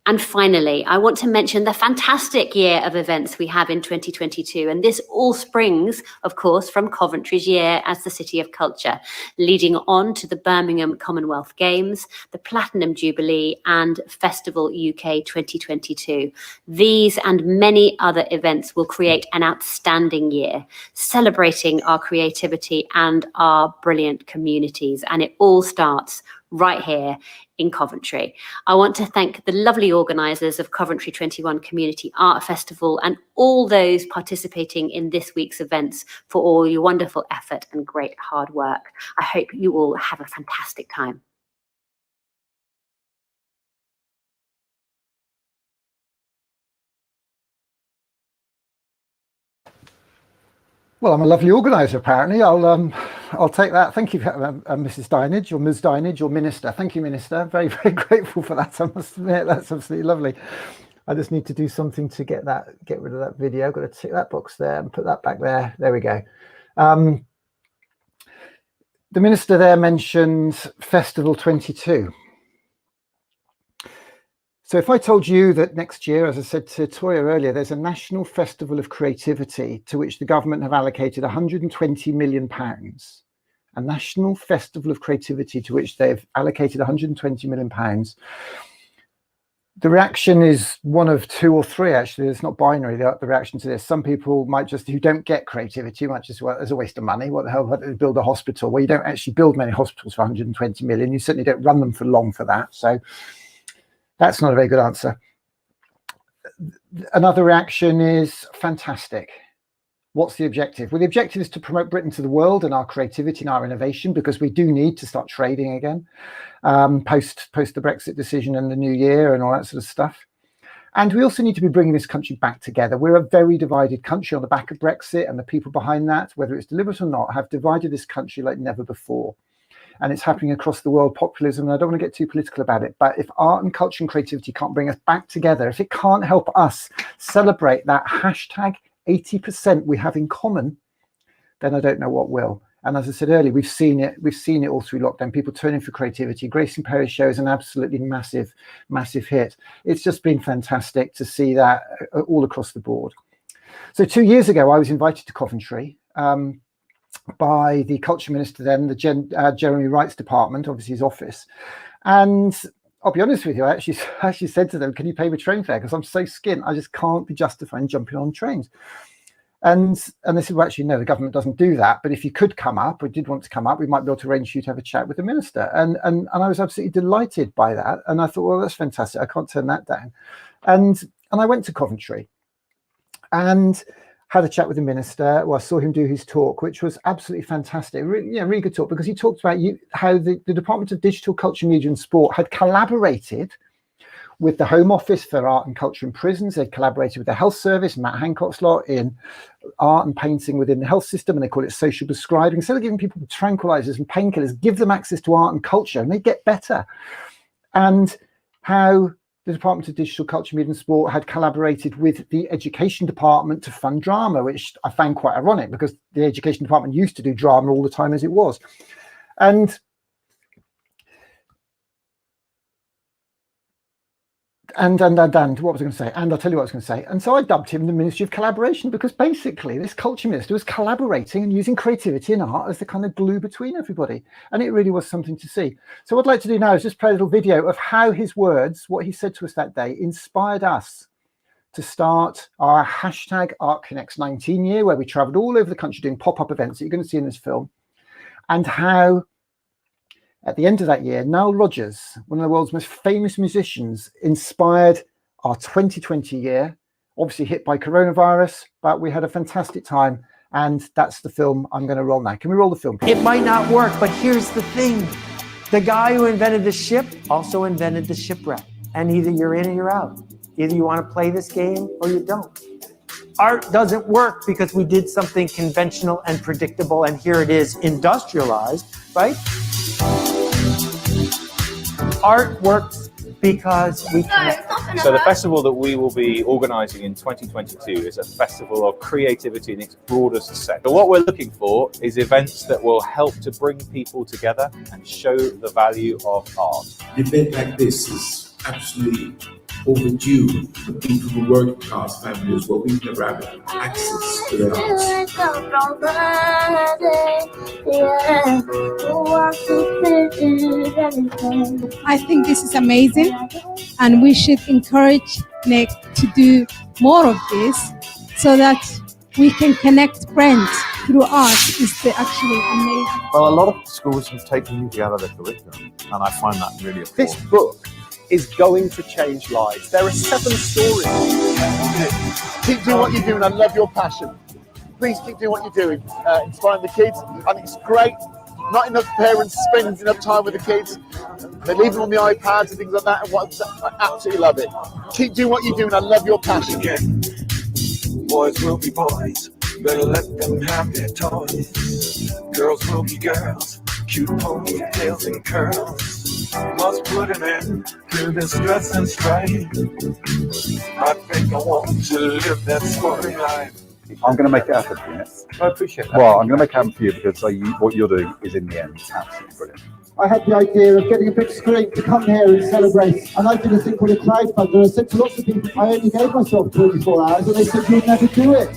And finally, I want to mention the fantastic year of events we have in 2022. And this all springs, of course, from Coventry's year as the City of Culture, leading on to the Birmingham Commonwealth Games, the Platinum Jubilee, and Festival UK 2022. These and many other events will create an outstanding year, celebrating our creativity and our brilliant communities. And it all starts right here in Coventry. I want to thank the lovely organisers of Coventry 21 Community Art Festival and all those participating in this week's events for all your wonderful effort and great hard work. I hope you all have a fantastic time. Well, I'm a lovely organiser, apparently. I'll take that. Thank you, Mrs. Dinenage, or Ms. Dinenage, or Minister. Thank you, Minister. Very, very grateful for that. I must admit, that's absolutely lovely. I just need to do something to get rid of that video. I've got to tick that box there and put that back there. There we go. The Minister there mentioned Festival 22. So if I told you that next year, as I said to Toya earlier, there's a National Festival of Creativity to which the government have allocated £120 million. A National Festival of Creativity to which they've allocated £120 million. The reaction is one of two or three, actually. It's not binary, the reaction to this. Some people might just, who don't get creativity, might just, well, there's a waste of money. What the hell, build a hospital? Well, you don't actually build many hospitals for 120 million. You certainly don't run them for long for that. So that's not a very good answer. Another reaction is fantastic. What's the objective? Well, the objective is to promote Britain to the world and our creativity and our innovation, because we do need to start trading again post the Brexit decision and the new year and all that sort of stuff. And we also need to be bringing this country back together. We're a very divided country on the back of Brexit, and the people behind that, whether it's deliberate or not, have divided this country like never before. And it's happening across the world, populism, and I don't want to get too political about it, but if art and culture and creativity can't bring us back together, if it can't help us celebrate that hashtag 80% we have in common, then I don't know what will. And as I said earlier, we've seen it all through lockdown, people turning for creativity. Grace and Perry show is an absolutely massive hit. It's just been fantastic to see that all across the board. So 2 years ago, I was invited to Coventry by the Culture Minister then, the Jeremy Wright's department, obviously his office. And I'll be honest with you, I actually said to them, can you pay me train fare? Because I'm so skint, I just can't be justifying jumping on trains. And they said, well, actually, no, the government doesn't do that. But if you could come up, or did want to come up, we might be able to arrange for you to have a chat with the minister. And I was absolutely delighted by that. And I thought, well, that's fantastic. I can't turn that down. And I went to Coventry and had a chat with the minister. Well, I saw him do his talk, which was absolutely fantastic. Really good talk, because he talked about how the Department of Digital, Culture, Media and Sport had collaborated with the Home Office for Art and Culture in Prisons. They'd collaborated with the Health Service, Matt Hancock's lot, in art and painting within the health system, and they call it social prescribing. Instead of giving people tranquilizers and painkillers, give them access to art and culture and they get better. And how the Department of Digital, Culture, Media and Sport had collaborated with the Education Department to fund drama, which I found quite ironic, because the Education Department used to do drama all the time as it was. And what was I going to say? And I'll tell you what I was going to say. And so I dubbed him the Ministry of Collaboration, because basically this culture minister was collaborating and using creativity and art as the kind of glue between everybody. And it really was something to see. So what I'd like to do now is just play a little video of how his words, what he said to us that day, inspired us to start our hashtag ArtConnects19 year, where we traveled all over the country doing pop-up events that you're going to see in this film. And how at the end of that year, Nile Rodgers, one of the world's most famous musicians, inspired our 2020 year, obviously hit by coronavirus, but we had a fantastic time. And that's the film I'm going to roll now. Can we roll the film, please? It might not work, but here's the thing. The guy who invented the ship also invented the shipwreck. And either you're in or you're out. Either you want to play this game or you don't. Art doesn't work because we did something conventional and predictable, and here it is industrialized, right? Art works because we connect. So the festival that we will be organising in 2022 is a festival of creativity in its broadest sense. So what we're looking for is events that will help to bring people together and show the value of art. An event like this is absolutely overdue for people who work in class families where we've never had access to the arts. I think this is amazing, and we should encourage Nick to do more of this so that we can connect friends through art. It's actually amazing. Well, a lot of schools have taken music out of their curriculum, and I find that really important. This book is going to change lives. There are 7 stories. Keep doing what you're doing. I love your passion. Please keep doing what you're doing, inspiring the kids. I think it's great. Not enough parents spend enough time with the kids. They leave them on the iPads and things like that. And I absolutely love it. Keep doing what you're doing. I love your passion. Again, boys will be boys. Better let them have their toys. Girls will be girls. Cute ponytails and curls. Must put an end to this stress and strife. I think I want to live that sporty life. I'm going to make it happen for you. I appreciate that. Well, I'm going to make it happen for you because what you're doing is, in the end, absolutely brilliant. I had the idea of getting a big screen to come here and celebrate. And I did a thing called a crowdfunder. I said to lots of people, I only gave myself 24 hours, and they said, you'd never do it.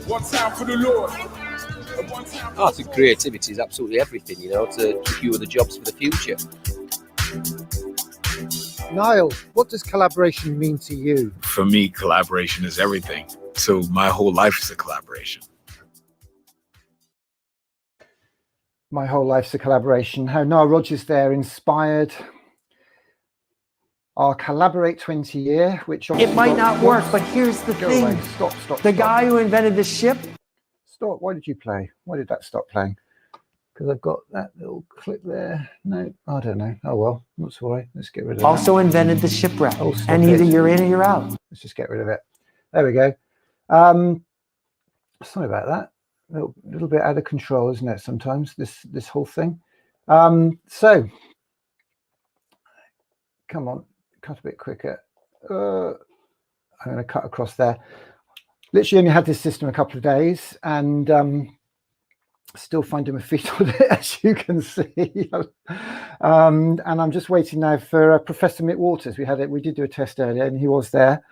One time for the Lord. Art and creativity is absolutely everything, you know, to secure the jobs for the future. Niall, what does collaboration mean to you? For me, collaboration is everything. So my whole life is a collaboration. My whole life's a collaboration. How Nile Rodgers there inspired our Collaborate 20 year, which it might not work, but here's the thing. Away. Stop. The guy who invented the ship. Stop. Why did you play? Why did that stop playing? Because I've got that little clip there. No, I don't know. Oh well, not to worry. Let's get rid of that. Also invented the shipwreck. Oh, and either you're in or you're out. Let's just get rid of it. There we go. Sorry about that. A little bit out of control, isn't it? Sometimes this whole thing. So come on, cut a bit quicker. I'm going to cut across there. Literally only had this system a couple of days, and still finding my feet on it, as you can see. And I'm just waiting now for Professor Mick Waters. We did do a test earlier, and he was there.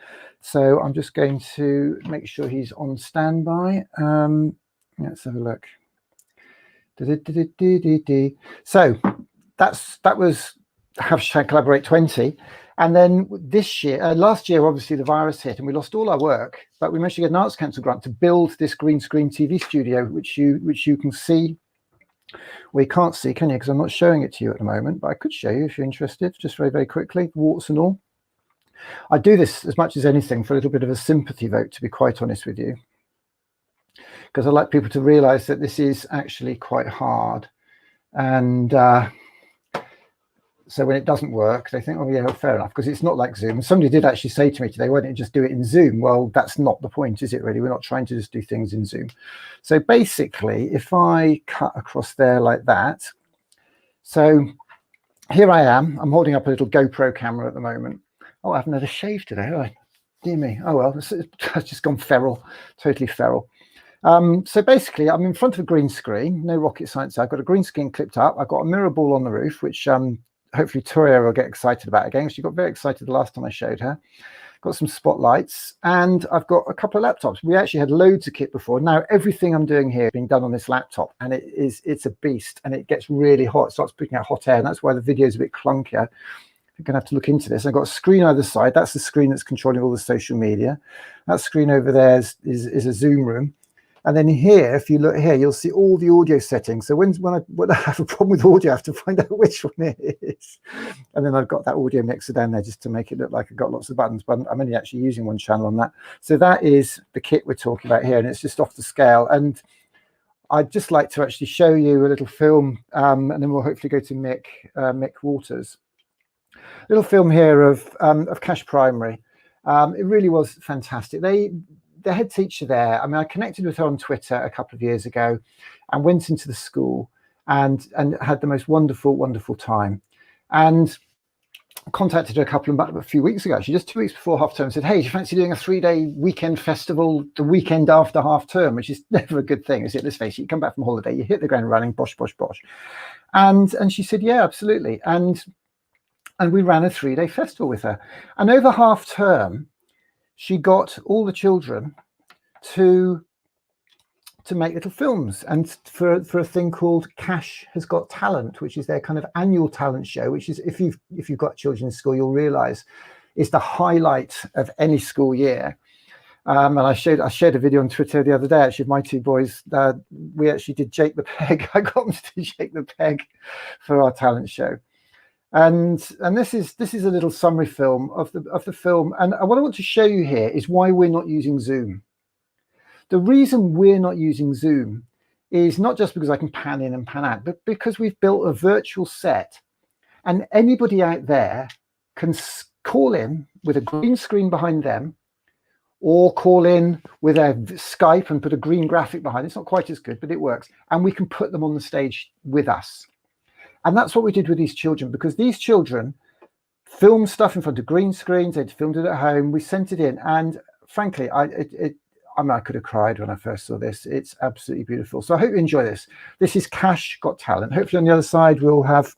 So I'm just going to make sure he's on standby. Let's have a look. So that was hashtag Collaborate 20. And then this year, last year, obviously the virus hit and we lost all our work, but we managed to get an Arts Council grant to build this green screen TV studio, which you can see We can't see, can you? Because I'm not showing it to you at the moment, but I could show you if you're interested, just very, very quickly, warts and all. I do this as much as anything for a little bit of a sympathy vote, to be quite honest with you, because I like people to realize that this is actually quite hard. And so when it doesn't work, they think, oh yeah, well, fair enough, because it's not like Zoom. And somebody did actually say to me today, why don't you just do it in Zoom? Well, that's not the point, is it really? We're not trying to just do things in Zoom. So basically, if I cut across there like that, so here I am, I'm holding up a little GoPro camera at the moment. Oh, I haven't had a shave today, have I? Dear me. Oh well, it's just gone feral, totally feral. So basically, I'm in front of a green screen, no rocket science. I've got a green screen clipped up. I've got a mirror ball on the roof, which hopefully Toria will get excited about again. She got very excited the last time I showed her. Got some spotlights, and I've got a couple of laptops. We actually had loads of kit before. Now everything I'm doing here is being done on this laptop, and it's a beast, and it gets really hot. It starts putting out hot air, and that's why the video is a bit clunkier. You're going to have to look into this. I've got a screen either side. That's the screen that's controlling all the social media. That screen over there is a Zoom room. And then here, if you look here, you'll see all the audio settings. So when I have a problem with audio, I have to find out which one it is. And then I've got that audio mixer down there just to make it look like I've got lots of buttons, but I'm only actually using one channel on that. So that is the kit we're talking about here, and it's just off the scale. And I'd just like to actually show you a little film, and then we'll hopefully go to Mick Waters. A little film here of Cash Primary. It really was fantastic. The head teacher there, I mean, I connected with her on Twitter a couple of years ago and went into the school and had the most wonderful, wonderful time. And contacted her a few weeks ago, actually, just 2 weeks before half term, said, hey, do you fancy doing a 3-day weekend festival the weekend after half term, which is never a good thing, is it? Let's face it, you come back from holiday, you hit the ground running, bosh, bosh, bosh. And she said, yeah, absolutely. And we ran a 3-day festival with her. And over half term, she got all the children to make little films, and for a thing called Cash Has Got Talent, which is their kind of annual talent show, which is, if you've got children in school, you'll realize is the highlight of any school year. And I shared a video on Twitter the other day, actually, of my two boys. We actually did Jake the Peg. I got them to do Jake the Peg for our talent show. And this is a little summary film of the film. And what I want to show you here is why we're not using Zoom. The reason we're not using Zoom is not just because I can pan in and pan out, but because we've built a virtual set, and anybody out there can call in with a green screen behind them, or call in with a Skype and put a green graphic behind. It's not quite as good, but it works. And we can put them on the stage with us. And that's what we did with these children, because these children filmed stuff in front of green screens. They'd filmed it at home. We sent it in. And frankly, I mean, I could have cried when I first saw this. It's absolutely beautiful. So I hope you enjoy this. This is Cash Got Talent. Hopefully on the other side, we'll have...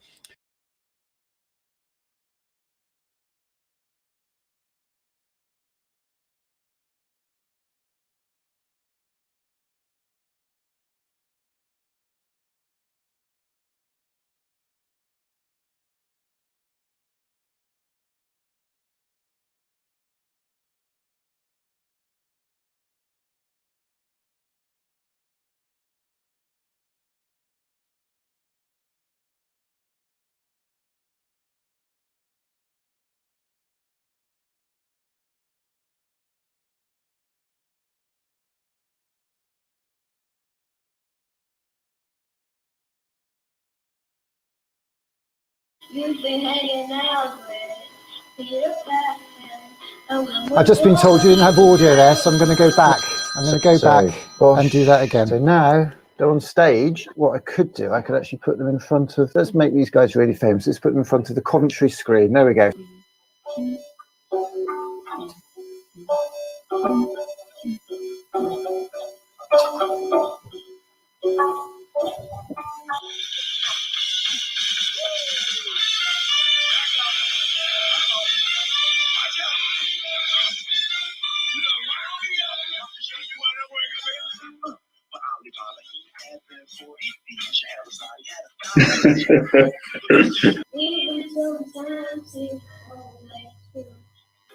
I've just been told you didn't have audio there, so I'm going to go back. I'm going to go back and do that again. So now they're on stage. What I could do, I could actually put them in front of... Let's make these guys really famous. Let's put them in front of the Coventry screen. There we go.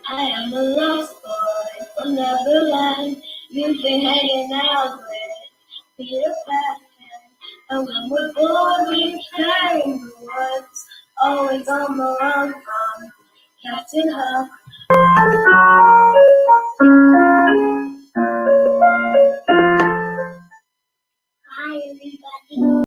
I am a lost boy from Neverland. You've been hanging out with Peter Pan. And when we're bored, we play in the woods, always on the run from Captain Hook. Hi, everybody.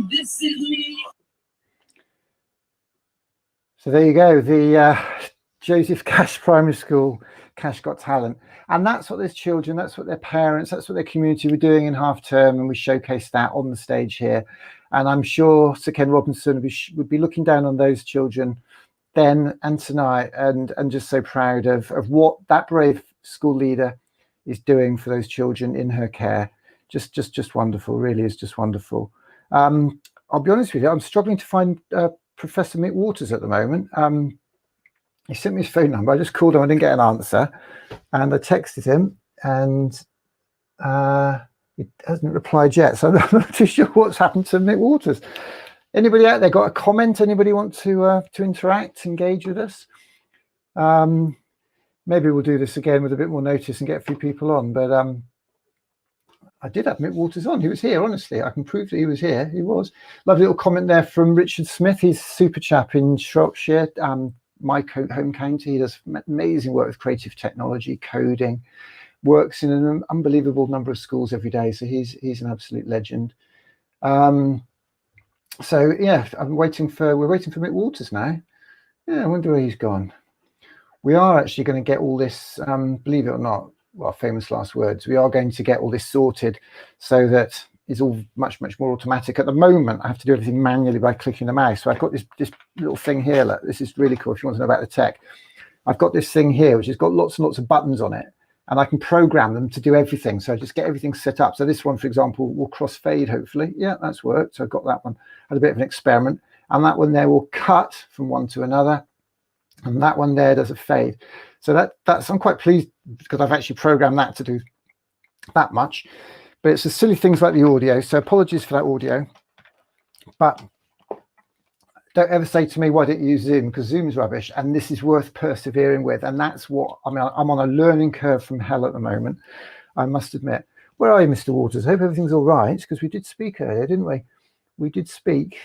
This is me. So there you go, the Joseph Cash Primary School, Cash Got Talent. And that's what those children, that's what their parents, that's what their community were doing in half term, and we showcased that on the stage here. And I'm sure Sir Ken Robinson would be looking down on those children then and tonight, and just so proud of what that brave school leader is doing for those children in her care. Just wonderful, really is just wonderful. I'll be honest with you, I'm struggling to find Professor Mick Waters at the moment. He sent me his phone number. I just called him, I didn't get an answer, and I texted him, and he hasn't replied yet, so I'm not too sure what's happened to Mick Waters. Anybody out there got a comment? Anybody want to interact, engage with us? Maybe we'll do this again with a bit more notice and get a few people on, but I did have Mick Waters on. He was here, honestly. I can prove that he was here. He was. Lovely little comment there from Richard Smith. He's a super chap in Shropshire, my home county. He does amazing work with creative technology, coding, works in an unbelievable number of schools every day. So he's an absolute legend. So yeah, we're waiting for Mick Waters now. Yeah, I wonder where he's gone. We are actually going to get all this, believe it or not, well, famous last words, we are going to get all this sorted so that it's all much more automatic. At the moment, I have to do everything manually by clicking the mouse. So I've got this little thing here. Look, this is really cool if you want to know about the tech. I've got this thing here, which has got lots and lots of buttons on it, and I can program them to do everything. So I just get everything set up. So this one, for example, will crossfade, hopefully. Yeah, that's worked. So I've got that one. I had a bit of an experiment. And that one there will cut from one to another. And that one there does a fade. So that's I'm quite pleased because I've actually programmed that to do that much. But it's the silly things like the audio. So apologies for that audio. But don't ever say to me, why don't you use Zoom? Because Zoom's rubbish, and this is worth persevering with. And that's what, I mean, I'm on a learning curve from hell at the moment, I must admit. Where are you, Mr. Waters? I hope everything's all right, because we did speak earlier, didn't we? We did speak.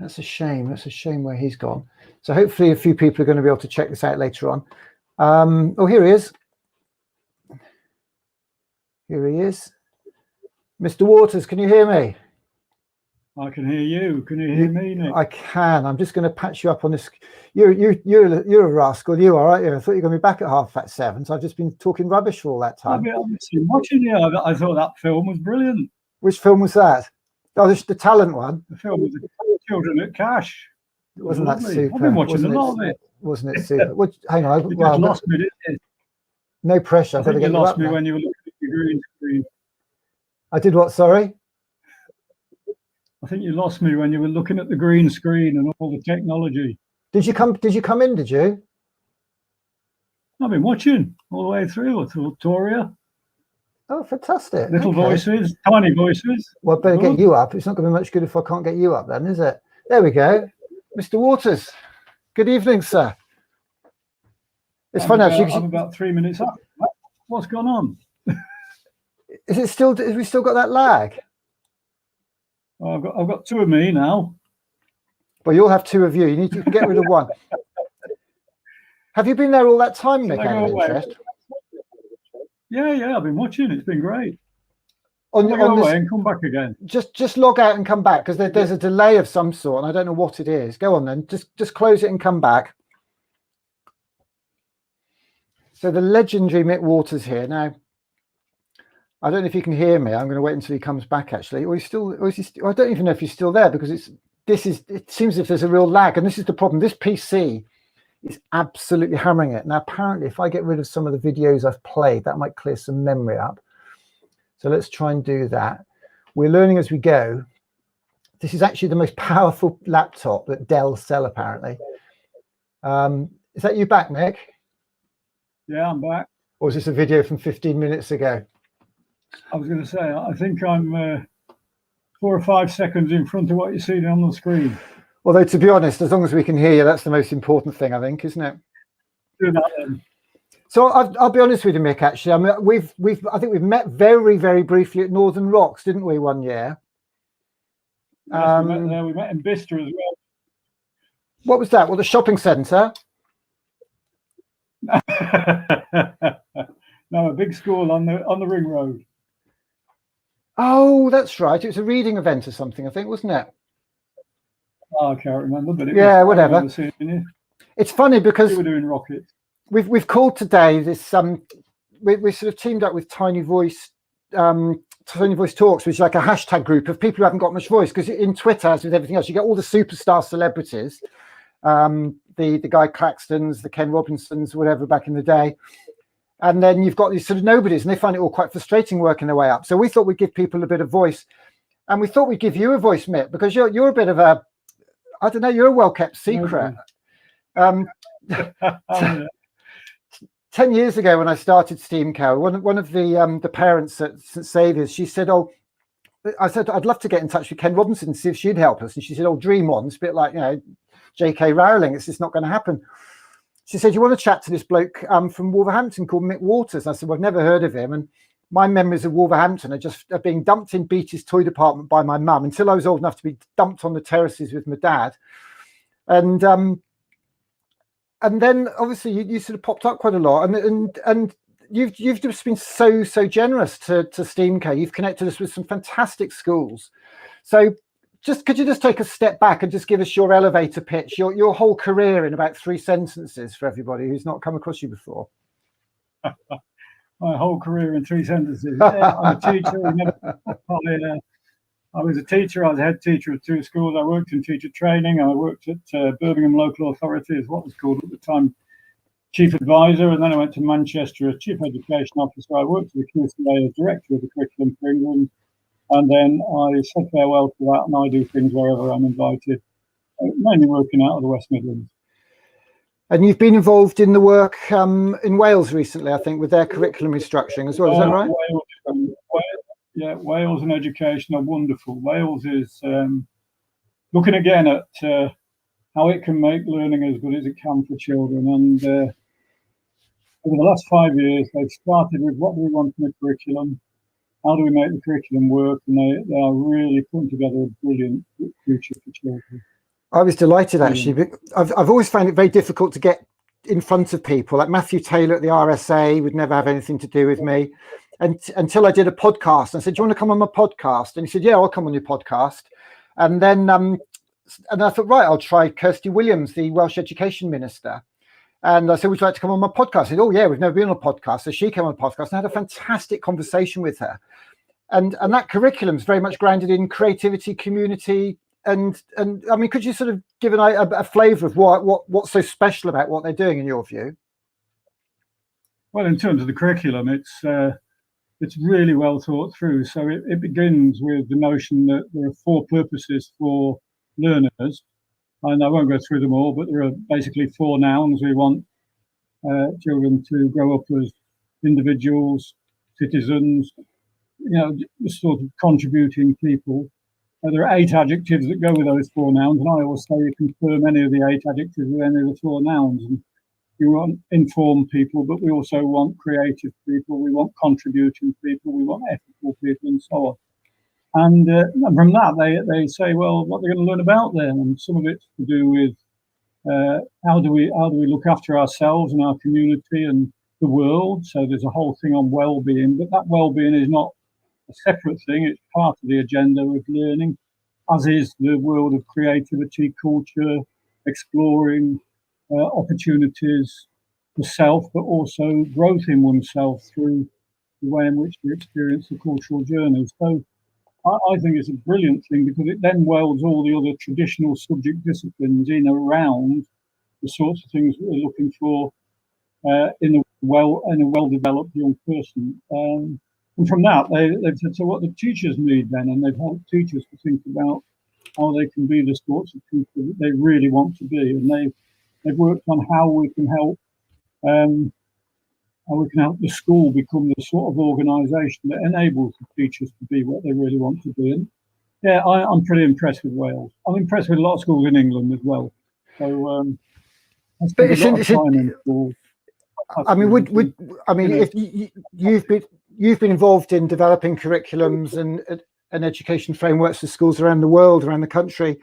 That's a shame. That's a shame where he's gone. So hopefully a few people are going to be able to check this out later on. Oh, here he is. Here he is. Mr. Waters, can you hear me? I can hear you. Can you hear me, Nick? I can. I'm just going to patch you up on this. You're a rascal. You are, aren't you? I thought you were going to be back at 7:30. So I've just been talking rubbish for all that time. I've been watching you. I thought that film was brilliant. Which film was that? Oh, the talent one. The film was Children at Cash. Wasn't that super? I've been watching a lot of it. Wasn't it super? Well, hang on. You just lost me, didn't you? No pressure. I think you lost me when you were looking at the green screen. I did what? Sorry. I think you lost me when you were looking at the green screen and all the technology. Did you come in? Did you? I've been watching all the way through. I thought Toria. Oh, fantastic! Little voices, tiny voices. Well, I better get you up. It's not going to be much good if I can't get you up, then, is it? There we go, Mr. Waters. Good evening, sir. It's funny. I'm about 3 minutes up. What's gone on? Is it still? Have we still got that lag? Well, I've got two of me now. Well, you'll have two of you. You can get rid of one. Have you been there all that time, Mick, out of interest? Yeah, I've been watching. It's been great. On go this, away and come back again. Just log out and come back, because there's a delay of some sort, and I don't know what it is. Go on then. Just close it and come back. So the legendary Mick Waters here. Now, I don't know if you can hear me. I'm going to wait until he comes back, actually. Or I don't even know if he's still there, because it seems as if there's a real lag, and this is the problem. This PC is absolutely hammering it. Now, apparently, if I get rid of some of the videos I've played, that might clear some memory up. So let's try and do that. We're learning as we go. This is actually the most powerful laptop that Dell sell, apparently. Is that you back, Mick? Yeah, I'm back. Or is this a video from 15 minutes ago? I was going to say, I think I'm 4 or 5 seconds in front of what you're seeing on the screen. Although, to be honest, as long as we can hear you, that's the most important thing, I think, isn't it? Do that then. So I'll be honest with you, Mick. Actually, I mean, I think we've met very, very briefly at Northern Rocks, didn't we, one year? Yes, we met there. We met in Bicester as well. What was that? Well, the shopping centre. No, a big school on the ring road. Oh, that's right. It was a reading event or something, I think, wasn't it? Oh, I can't remember, but yeah, whatever. You. It's funny because we were doing rockets. We've called today this. We sort of teamed up with Tiny Voice Talks, which is like a hashtag group of people who haven't got much voice. Because in Twitter, as with everything else, you get all the superstar celebrities, the Guy Claxtons, the Ken Robinsons, whatever back in the day. And then you've got these sort of nobodies, and they find it all quite frustrating working their way up. So we thought we'd give people a bit of voice, and we thought we'd give you a voice, Mick, because you're a bit of a, I don't know, you're a well-kept secret. 10 years ago, when I started Steam Cow, one of the parents at St Saviour's, she said, I said, I'd love to get in touch with Ken Robinson and see if she'd help us. And she said, dream on. It's a bit like, J.K. Rowling. It's just not going to happen. She said, you want to chat to this bloke from Wolverhampton called Mick Waters? And I said, well, I've never heard of him. And my memories of Wolverhampton are just being dumped in Beatty's toy department by my mum until I was old enough to be dumped on the terraces with my dad. And then obviously you sort of popped up quite a lot, and you've just been so generous to SteamCo. You've connected us with some fantastic schools. So could you just take a step back and just give us your elevator pitch, your whole career in about 3 sentences for everybody who's not come across you before? My whole career in 3 sentences. Yeah, I'm a teacher. I was a teacher. I was a head teacher of 2 schools. I worked in teacher training. I worked at Birmingham Local Authority, as what was called at the time chief advisor, and then I went to Manchester as chief education officer. I worked at the QCA as director of the curriculum for England, and then I said farewell to that, and I do things wherever I'm invited, mainly working out of the West Midlands. And you've been involved in the work in Wales recently, I think, with their curriculum restructuring as well. Is that right? Wales and education are wonderful. Wales is looking again at how it can make learning as good as it can for children. And over the last 5 years, they've started with what do we want in the curriculum, how do we make the curriculum work, and they are really putting together a brilliant future for children. I was delighted, actually. But I've always found it very difficult to get in front of people. Like Matthew Taylor at the RSA would never have anything to do with me. Until I did a podcast. I said, do you want to come on my podcast? And he said, yeah, I'll come on your podcast. And then and I thought, right, I'll try Kirsty Williams, the Welsh Education Minister. And I said, would you like to come on my podcast? She said, oh, yeah, we've never been on a podcast. So she came on a podcast and I had a fantastic conversation with her. And that curriculum is very much grounded in creativity, community. And I mean, could you sort of give a flavour of what's so special about what they're doing in your view? Well, in terms of the curriculum, it's really well thought through. So it begins with the notion that there are 4 purposes for learners. And I won't go through them all, but there are basically 4 nouns. We want children to grow up as individuals, citizens, just sort of contributing people. There are 8 adjectives that go with those 4 nouns. And I always say you can confirm any of the 8 adjectives with any of the 4 nouns. And we want informed people, but we also want creative people. We want contributing people. We want ethical people, and so on. And from that, they say, well, what they're going to learn about them, and some of it's to do with how do we look after ourselves and our community and the world. So there's a whole thing on well-being, but that well-being is not a separate thing. It's part of the agenda of learning, as is the world of creativity, culture, exploring opportunities for self, but also growth in oneself through the way in which we experience the cultural journey. So I think it's a brilliant thing because it then welds all the other traditional subject disciplines in around the sorts of things we're looking for in a well-developed young person. And from that, they've said, so what the teachers need then, and they've helped teachers to think about how they can be the sorts of people that they really want to be, and they've worked on how we can help the school become the sort of organisation that enables the teachers to be what they really want to be. And yeah, I'm pretty impressed with Wales. I'm impressed with a lot of schools in England as well. So I spent a lot of time in schools. I mean, if you've been involved in developing curriculums and education frameworks for schools around the world, around the country,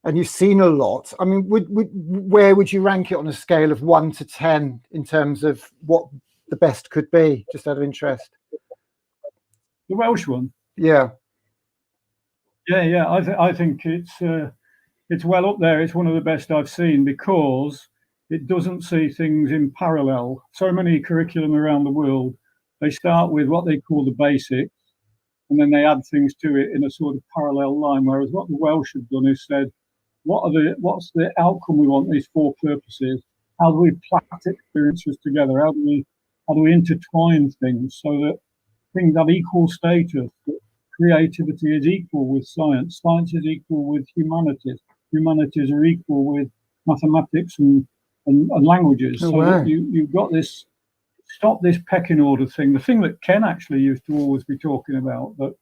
and you've seen a lot. I mean, where would you rank it on a scale of 1 to 10 in terms of what the best could be, just out of interest? The Welsh one? Yeah. Yeah. I think it's well up there. It's one of the best I've seen because it doesn't see things in parallel. So many curriculum around the world, they start with what they call the basics, and then they add things to it in a sort of parallel line. Whereas what the Welsh have done is said, what's the outcome we want, these 4 purposes? How do we plait experiences together? How do we intertwine things so that things have equal status? That creativity is equal with science. Science is equal with humanities. Humanities are equal with mathematics and languages. Oh, so wow. that you've got this, stop this pecking order thing. The thing that Ken actually used to always be talking about, that,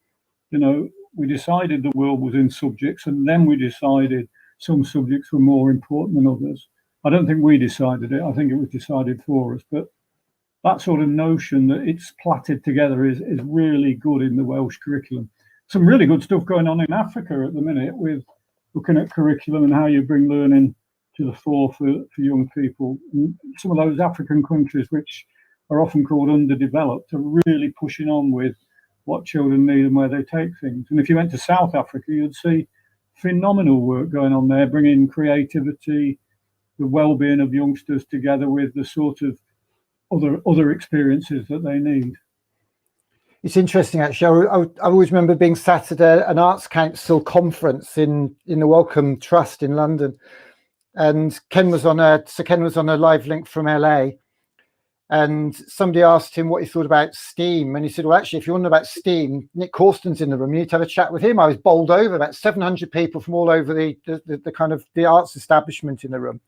we decided the world was in subjects, and then we decided some subjects were more important than others. I don't think we decided it. I think it was decided for us. But that sort of notion that it's plaited together is really good in the Welsh curriculum. Some really good stuff going on in Africa at the minute with looking at curriculum and how you bring learning to the fore for young people. And some of those African countries, which are often called underdeveloped, are really pushing on with what children need and where they take things. And if you went to South Africa, you'd see phenomenal work going on there, bringing creativity, the well-being of youngsters together with the sort of other experiences that they need. It's interesting, actually. I always remember being sat at an Arts Council conference in the Wellcome Trust in London, and Ken was on a live link from LA, and somebody asked him what he thought about STEAM, and he said, well, actually, if you want to know about STEAM, Nick Corsten's in the room, you need to have a chat with him. I was bowled over, about 700 people from all over the kind of the arts establishment in the room.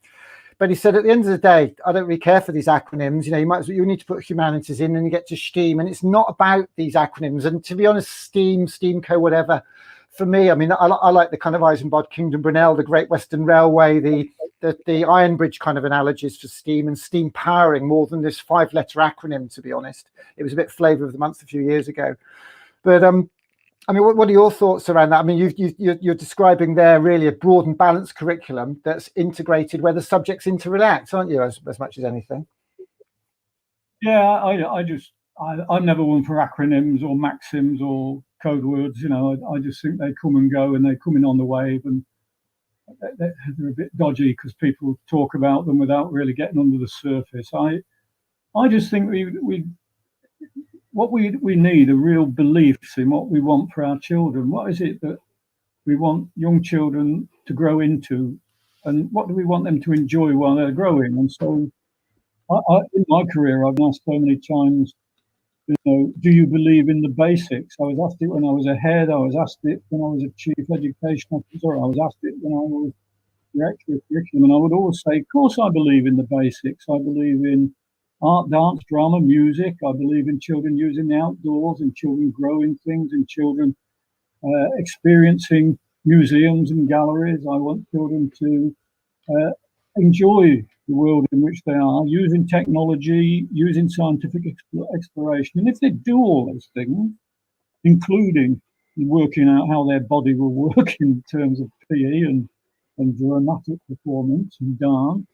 But he said, at the end of the day, I don't really care for these acronyms. You need to put humanities in, and you get to STEAM, and it's not about these acronyms. And to be honest, STEAM, STEAMco, whatever, for me, I mean, I like the kind of Eisenbod, Kingdom Brunel, the Great Western Railway, the Iron Bridge kind of analogies for STEAM and steam powering more than this 5-letter acronym, to be honest. It was a bit flavour of the month a few years ago. But I mean, what are your thoughts around that? I mean, you're describing there really a broad and balanced curriculum that's integrated where the subjects interrelate, aren't you, as much as anything? Yeah, I'm never one for acronyms or maxims or code words. I just think they come and go, and they come in on the wave, and they're a bit dodgy because people talk about them without really getting under the surface. I just think we need a real beliefs in what we want for our children. What is it that we want young children to grow into, and what do we want them to enjoy while they're growing? And so in my career, I've been asked so many times, do you believe in the basics? I was asked it when I was a head, I was asked it when I was a chief education officer, I was asked it when I was director of curriculum, and I would always say, of course I believe in the basics. I believe in art, dance, drama, music. I believe in children using the outdoors, and children growing things, and children experiencing museums and galleries. I want children to enjoy the world in which they are, using technology, using scientific exploration. And if they do all those things, including working out how their body will work in terms of PE and dramatic performance and dance,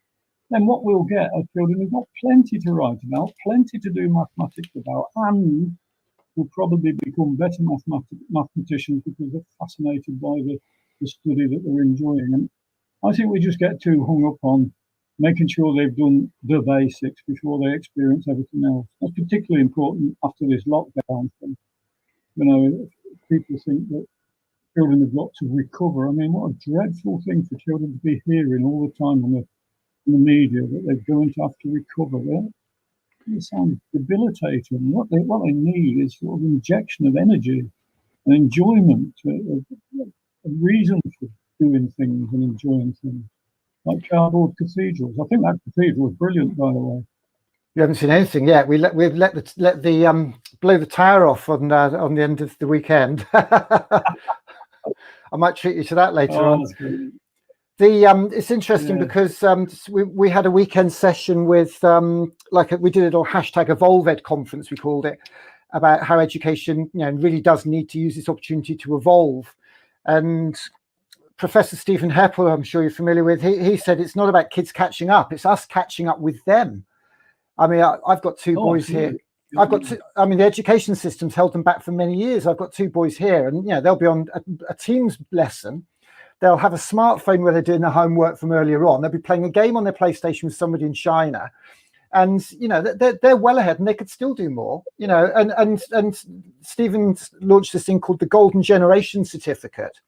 then what we'll get are children who've got plenty to write about, plenty to do mathematics about, and will probably become better mathematicians because they're fascinated by the study that they're enjoying. And I think we just get too hung up on making sure they've done the basics before they experience everything else. That's particularly important after this lockdown thing. You know, people think that children have got to recover. I mean, what a dreadful thing for children to be hearing all the time in the media, that they're going to have to recover. It sounds debilitating. What they need is sort of injection of energy and enjoyment, a reason for doing things and enjoying things, like cardboard cathedrals. I think that cathedral was brilliant, by the way. You haven't seen anything yet. We've let the blow the tower off on the end of the weekend. I might treat you to that later on. It's interesting because we had a weekend session with we did a little #EvolveEd conference, we called it, about how education really does need to use this opportunity to evolve. And Professor Stephen Heppel, I'm sure you're familiar with, he said it's not about kids catching up, it's us catching up with them. I mean, I've got two boys here. I've got two, I mean, the education system's held them back for many years. I've got two boys here, and they'll be on a Teams lesson. They'll have a smartphone where they're doing their homework from earlier on. They'll be playing a game on their PlayStation with somebody in China, and they're well ahead, and they could still do more. And Stephen launched this thing called the Golden Generation Certificate,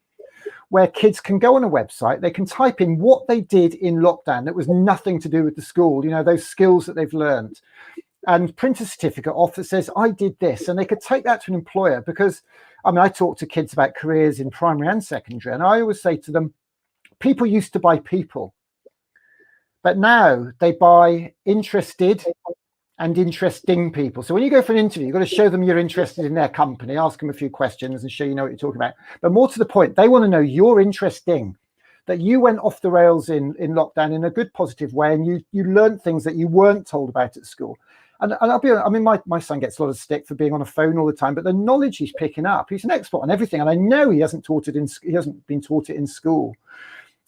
where kids can go on a website, they can type in what they did in lockdown that was nothing to do with the school, those skills that they've learned, and print a certificate off that says, I did this. And they could take that to an employer, because, I mean, I talk to kids about careers in primary and secondary, and I always say to them, people used to buy people, but now they buy interested and interesting people. So when you go for an interview, you've got to show them you're interested in their company, ask them a few questions and show you know what you're talking about. But more to the point, they want to know you're interesting, that you went off the rails in lockdown in a good, positive way, and you learned things that you weren't told about at school. And I'll be honest, I mean, my son gets a lot of stick for being on a phone all the time, but the knowledge he's picking up, he's an expert on everything. And I know he hasn't been taught it in school.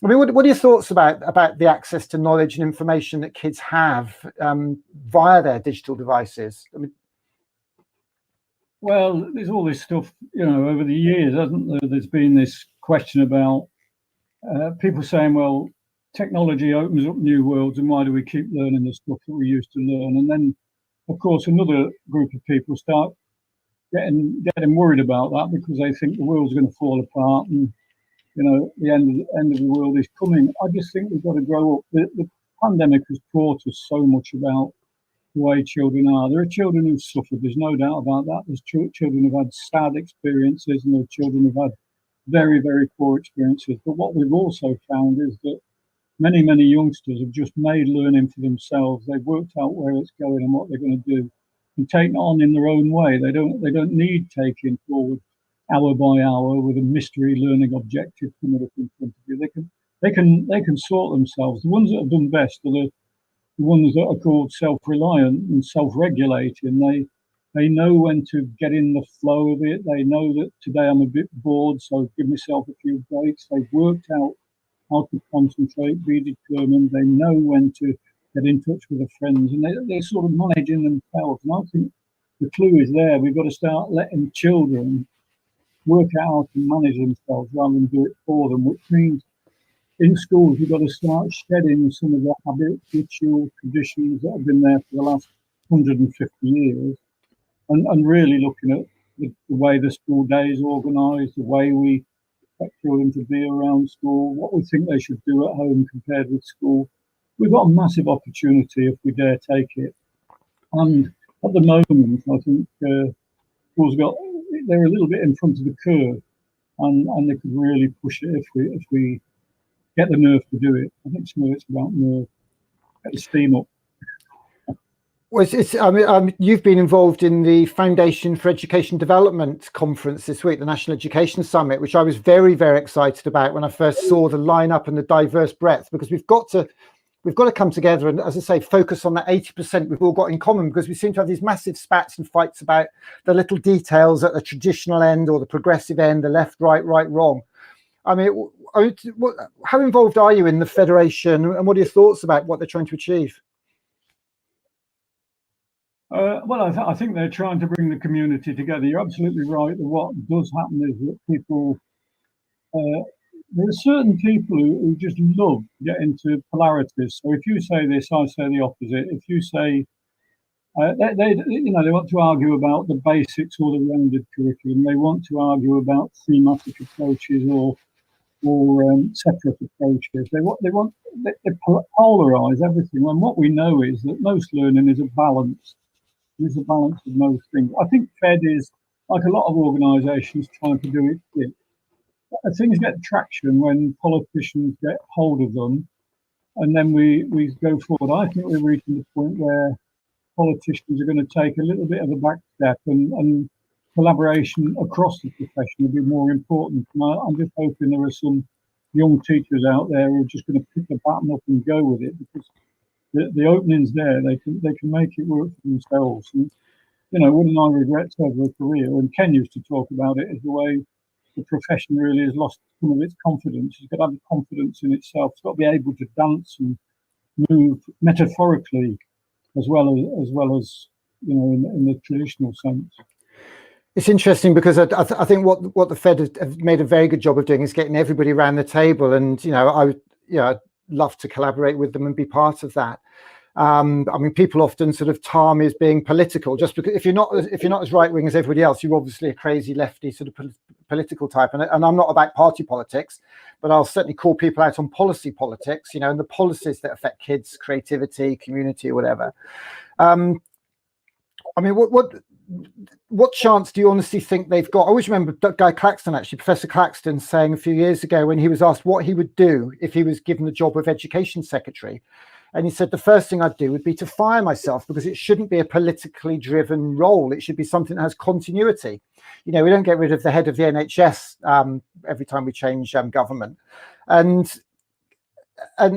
I mean, what are your thoughts about the access to knowledge and information that kids have via their digital devices? I mean, well, there's all this stuff, over the years, hasn't there? There's been this question about people saying, well, technology opens up new worlds, and why do we keep learning the stuff that we used to learn? And then, of course, another group of people start getting worried about that, because they think the world's going to fall apart, and the end of the world is coming. I just think we've got to grow up. The pandemic has taught us so much about the way children are. There are children who've suffered, there's no doubt about that. There's children who've had sad experiences, and there are children who've had very, very poor experiences. But what we've also found is that many, many youngsters have just made learning for themselves. They've worked out where it's going and what they're going to do, and taken it on in their own way. They don't need taking forward hour by hour with a mystery learning objective coming up in front of you. They can sort themselves. The ones that have done best are the ones that are called self-reliant and self-regulating. They know when to get in the flow of it. They know that today I'm a bit bored, so give myself a few breaks. They've worked out how to concentrate, be determined. They know when to get in touch with their friends, and they're sort of managing themselves. And I think the clue is there. We've got to start letting children work out how to manage themselves rather than do it for them, which means in schools we've got to start shedding some of the habits, rituals, traditions that have been there for the last 150 years, and really looking at the way the school day is organised, the way we expect children to be around school, what we think they should do at home compared with school. We've got a massive opportunity if we dare take it. And at the moment, I think schools they're a little bit in front of the curve, and they could really push it if we get the nerve to do it. I think some of it's about nerve. Get the steam up. Well, you've been involved in the Foundation for Education Development conference this week, the National Education Summit, which I was very, very excited about when I first saw the lineup and the diverse breadth, because we've got to we've got to come together and, as I say, focus on that 80% we've all got in common, because we seem to have these massive spats and fights about the little details at the traditional end or the progressive end, the left, right, wrong. I mean, how involved are you in the Federation, and what are your thoughts about what they're trying to achieve? Well, I think they're trying to bring the community together. You're absolutely right. What does happen is that people, there are certain people who just love to get into polarities. So if you say this, I say the opposite. If you say, they want to argue about the basics or the rounded curriculum. They want to argue about thematic approaches or separate approaches. They polarize everything. And what we know is that most learning is a balance. There's a balance of most things. I think Fed is, like a lot of organisations, trying to do it. Things get traction when politicians get hold of them, and then we go forward. I think we're reaching the point where politicians are going to take a little bit of a back step, and collaboration across the profession will be more important. And I'm just hoping there are some young teachers out there who are just going to pick the baton up and go with it, because the opening's there. They can make it work for themselves. And one of my regrets over a career, and Ken used to talk about it, is the way the profession really has lost some of its confidence. It's got to have confidence in itself. It's got to be able to dance and move metaphorically as well as in the traditional sense. It's interesting because I think what the Fed have made a very good job of doing is getting everybody around the table, and I'd love to collaborate with them and be part of that. I mean, people often sort of tar me as being political, just because if you're not as right wing as everybody else, you're obviously a crazy lefty sort of political type. And I'm not about party politics, but I'll certainly call people out on policy politics, and the policies that affect kids' creativity, community, or whatever. I mean, what chance do you honestly think they've got? I always remember Guy Claxton, actually, Professor Claxton, saying a few years ago when he was asked what he would do if he was given the job of Education Secretary. And he said, the first thing I'd do would be to fire myself, because it shouldn't be a politically driven role. It should be something that has continuity. We don't get rid of the head of the NHS every time we change government. And I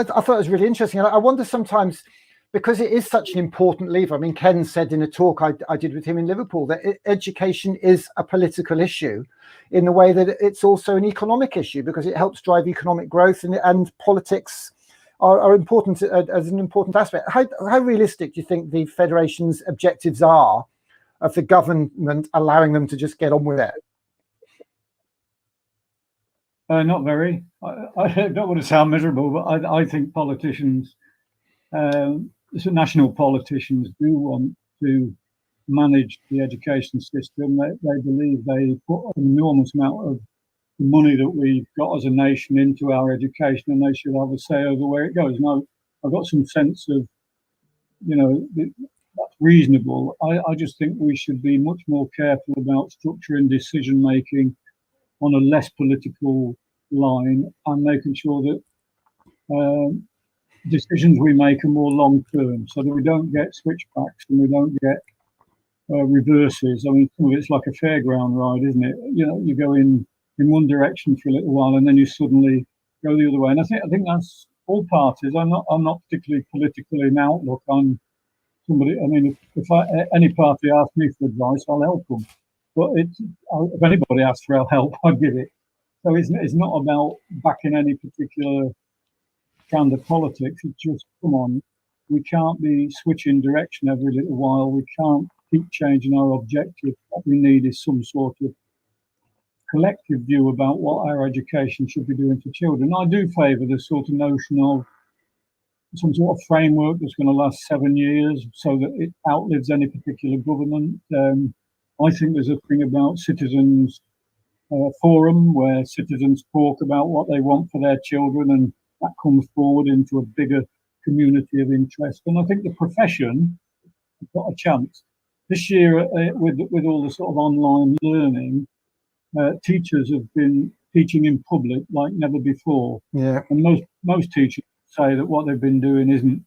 thought it was really interesting. And I wonder sometimes, because it is such an important lever. I mean, Ken said in a talk I did with him in Liverpool that education is a political issue in the way that it's also an economic issue, because it helps drive economic growth, and politics are important as an important aspect. How realistic do you think the Federation's objectives are of the government allowing them to just get on with it? Not very. I don't want to sound miserable, but I think politicians, national politicians, do want to manage the education system. They believe they put an enormous amount of money that we've got as a nation into our education, and they should have a say over where it goes. Now, I've got some sense of, that's reasonable. I just think we should be much more careful about structuring decision making on a less political line, and making sure that decisions we make are more long term, so that we don't get switchbacks and we don't get reverses. I mean, some of it's like a fairground ride, isn't it? You go in one direction for a little while, and then you suddenly go the other way. And I think that's all parties. I'm not particularly political in outlook. I'm somebody. I mean, if any party asks me for advice, I'll help them. But if anybody asks for help, I'll give it. So it's not about backing any particular strand of politics. It's just, come on, we can't be switching direction every little while. We can't keep changing our objective. What we need is some sort of collective view about what our education should be doing for children. I do favour the sort of notion of some sort of framework that's going to last 7 years, so that it outlives any particular government. I think there's a thing about citizens forum, where citizens talk about what they want for their children, and that comes forward into a bigger community of interest. And I think the profession has got a chance. This year, with all the sort of online learning, teachers have been teaching in public like never before. Yeah. And most teachers say that what they've been doing isn't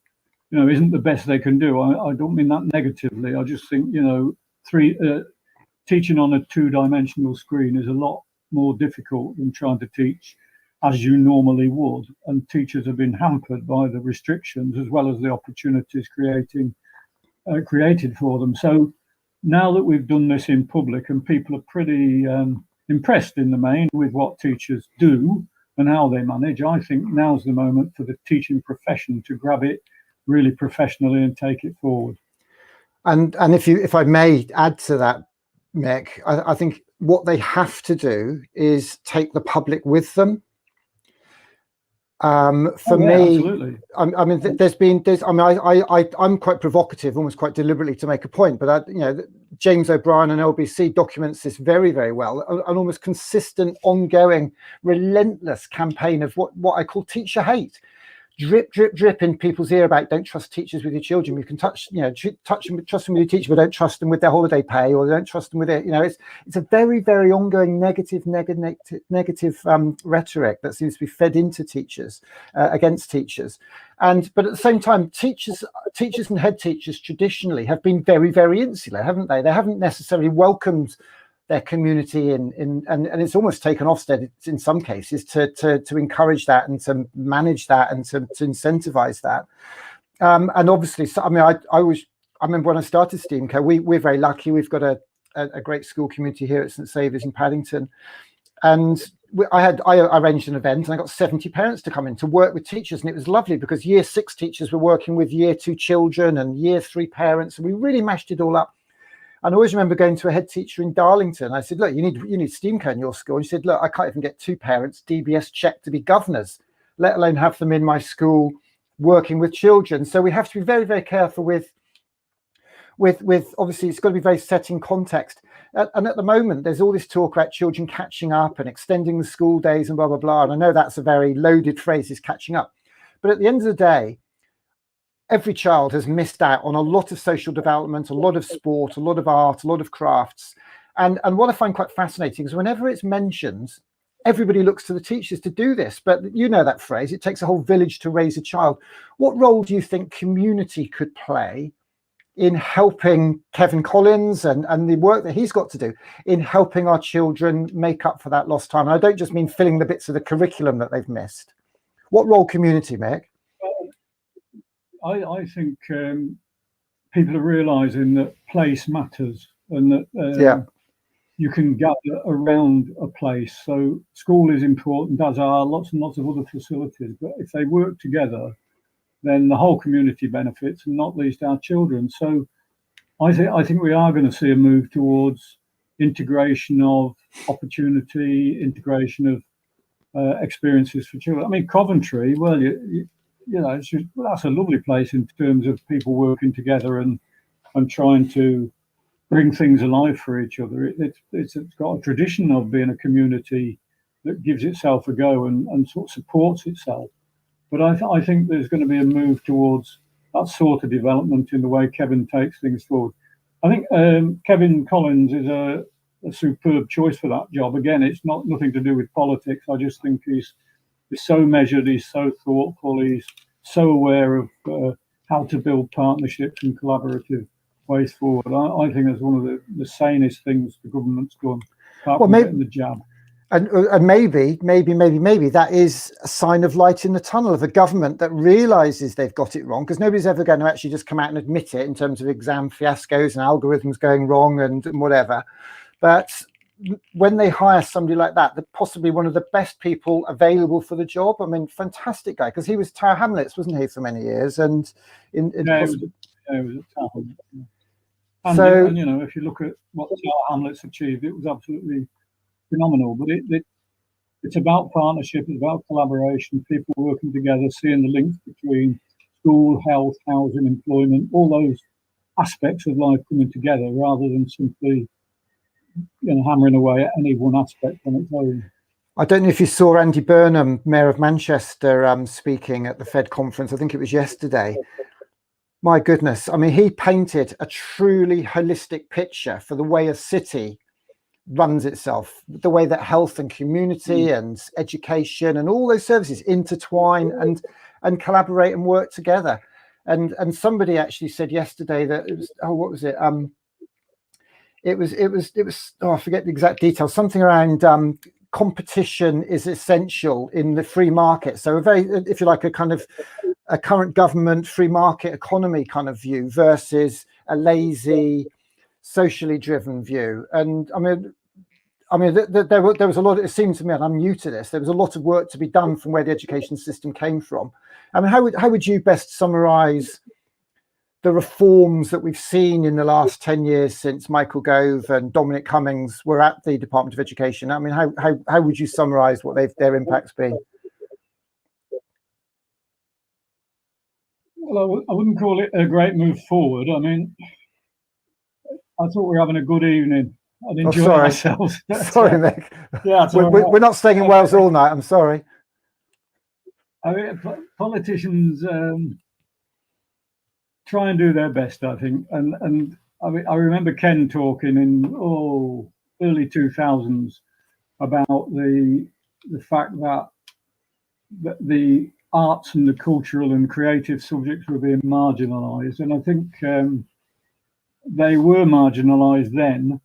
the best they can do. I don't mean that negatively. I just think, teaching on a two-dimensional screen is a lot more difficult than trying to teach as you normally would, and teachers have been hampered by the restrictions as well as the opportunities created for them. So now that we've done this in public and people are pretty impressed in the main with what teachers do and how they manage, I think now's the moment for the teaching profession to grab it really professionally and take it forward. And if I may add to that, Mick, I think what they have to do is take the public with them. For me, absolutely. I mean, I'm quite provocative, almost quite deliberately to make a point, but James O'Brien and LBC documents this very, very well. An almost consistent, ongoing, relentless campaign of what I call teacher hate. Drip, drip, drip in people's ear about don't trust teachers with your children. You can trust them with your teacher, but don't trust them with their holiday pay, or don't trust them with it. It's a very, very ongoing negative rhetoric that seems to be fed into teachers against teachers. But at the same time, teachers and head teachers traditionally have been very, very insular, haven't they? They haven't necessarily welcomed their community and it's almost taken Ofsted in some cases to encourage that and to manage that and to incentivize that. And obviously, so, I mean, I remember when I started STEAMco, we're very lucky. We've got a great school community here at St Saviour's in Paddington, and I arranged an event and I got 70 parents to come in to work with teachers, and it was lovely because year 6 teachers were working with year 2 children and year 3 parents, and we really mashed it all up. And I always remember going to a head teacher in Darlington. I said, look, you need STEAMco in your school. And she said, look, I can't even get 2 parents DBS checked to be governors, let alone have them in my school working with children. So we have to be very, very careful with obviously it's got to be very set in context. And at the moment, there's all this talk about children catching up and extending the school days and blah, blah, blah. And I know that's a very loaded phrase, is catching up. But at the end of the day, every child has missed out on a lot of social development, a lot of sport, a lot of art, a lot of crafts. And what I find quite fascinating is whenever it's mentioned, everybody looks to the teachers to do this. But you know that phrase, it takes a whole village to raise a child. What role do you think community could play in helping Kevin Collins and the work that he's got to do in helping our children make up for that lost time? And I don't just mean filling the bits of the curriculum that they've missed. What role community, Mick? I think people are realising that place matters and that you can gather around a place. So school is important, as are lots and lots of other facilities. But if they work together, then the whole community benefits, and not least our children. So I think we are going to see a move towards integration of opportunity, integration of experiences for children. I mean, Coventry, well, that's a lovely place in terms of people working together and trying to bring things alive for each other. It's got a tradition of being a community that gives itself a go and sort of supports itself. But I think there's going to be a move towards that sort of development in the way Kevin takes things forward. I think Kevin Collins is a superb choice for that job. Again, it's nothing to do with politics. I just think he's so measured, he's so thoughtful, he's so aware of how to build partnerships and collaborative ways forward. I think that's one of the sanest things the government's done, apart from getting the jab. And maybe that is a sign of light in the tunnel of a government that realises they've got it wrong, because nobody's ever going to actually just come out and admit it in terms of exam fiascos and algorithms going wrong and whatever. But when they hire somebody like that, they're possibly one of the best people available for the job. I mean, fantastic guy, because he was Tower Hamlets, wasn't he, for many years? And he was at Tower Hamlets. And if you look at what Tower Hamlets achieved, it was absolutely phenomenal. But it's about partnership, it's about collaboration, people working together, seeing the links between school, health, housing, employment, all those aspects of life coming together, rather than simply hammering away at any one aspect on its own. I don't know if you saw Andy Burnham, Mayor of Manchester, speaking at the Fed conference. I think it was yesterday. My goodness. I mean, he painted a truly holistic picture for the way a city runs itself, the way that health and community and education and all those services intertwine and collaborate and work together. And somebody actually said yesterday that it was, what was it? It was I forget the exact details, something around competition is essential in the free market. So a very, if you like, a kind of a current government free market economy kind of view versus a lazy, socially driven view. And I mean, there was a lot, it seems to me, and I'm new to this, there was a lot of work to be done from where the education system came from. I mean, how would you best summarize the reforms that we've seen in the last 10 years since Michael Gove and Dominic Cummings were at the Department of Education? I mean, how would you summarize what their impact's been? Well, I wouldn't call it a great move forward. I mean, I thought we were having a good evening. I'd enjoy ourselves. Sorry, Mick. Yeah, we're not staying in Wales all night. I'm sorry. I mean, politicians try and do their best, I think. And I mean, I remember Ken talking in early 2000s about the fact that the arts and the cultural and creative subjects were being marginalised, and I think they were marginalised then.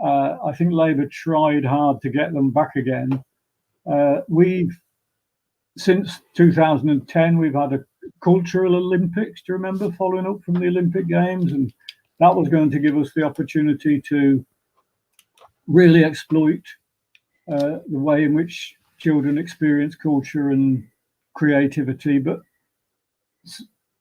I think Labour tried hard to get them back again. Since 2010, we've had a cultural Olympics, do you remember, following up from the Olympic Games? And that was going to give us the opportunity to really exploit the way in which children experience culture and creativity, but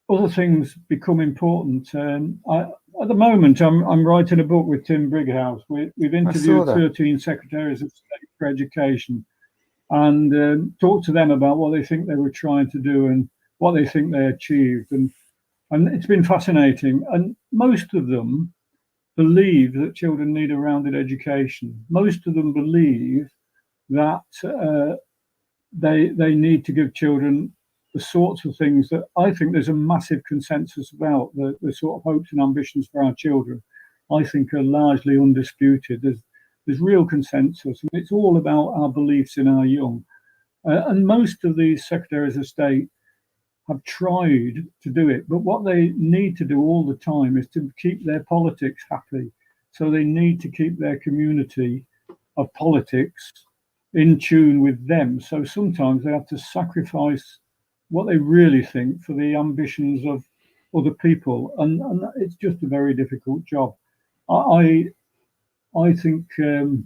other things become important. At the moment, I'm writing a book with Tim Brighouse. We've interviewed 13 secretaries of state for education and talked to them about what they think they were trying to do and what they think they achieved. And it's been fascinating. And most of them believe that children need a rounded education. Most of them believe that they need to give children the sorts of things that I think there's a massive consensus about, the sort of hopes and ambitions for our children, I think are largely undisputed. There's real consensus, and it's all about our beliefs in our young. And most of these secretaries of state have tried to do it, but what they need to do all the time is to keep their politics happy. So they need to keep their community of politics in tune with them. So sometimes they have to sacrifice what they really think for the ambitions of other people, and it's just a very difficult job. I think the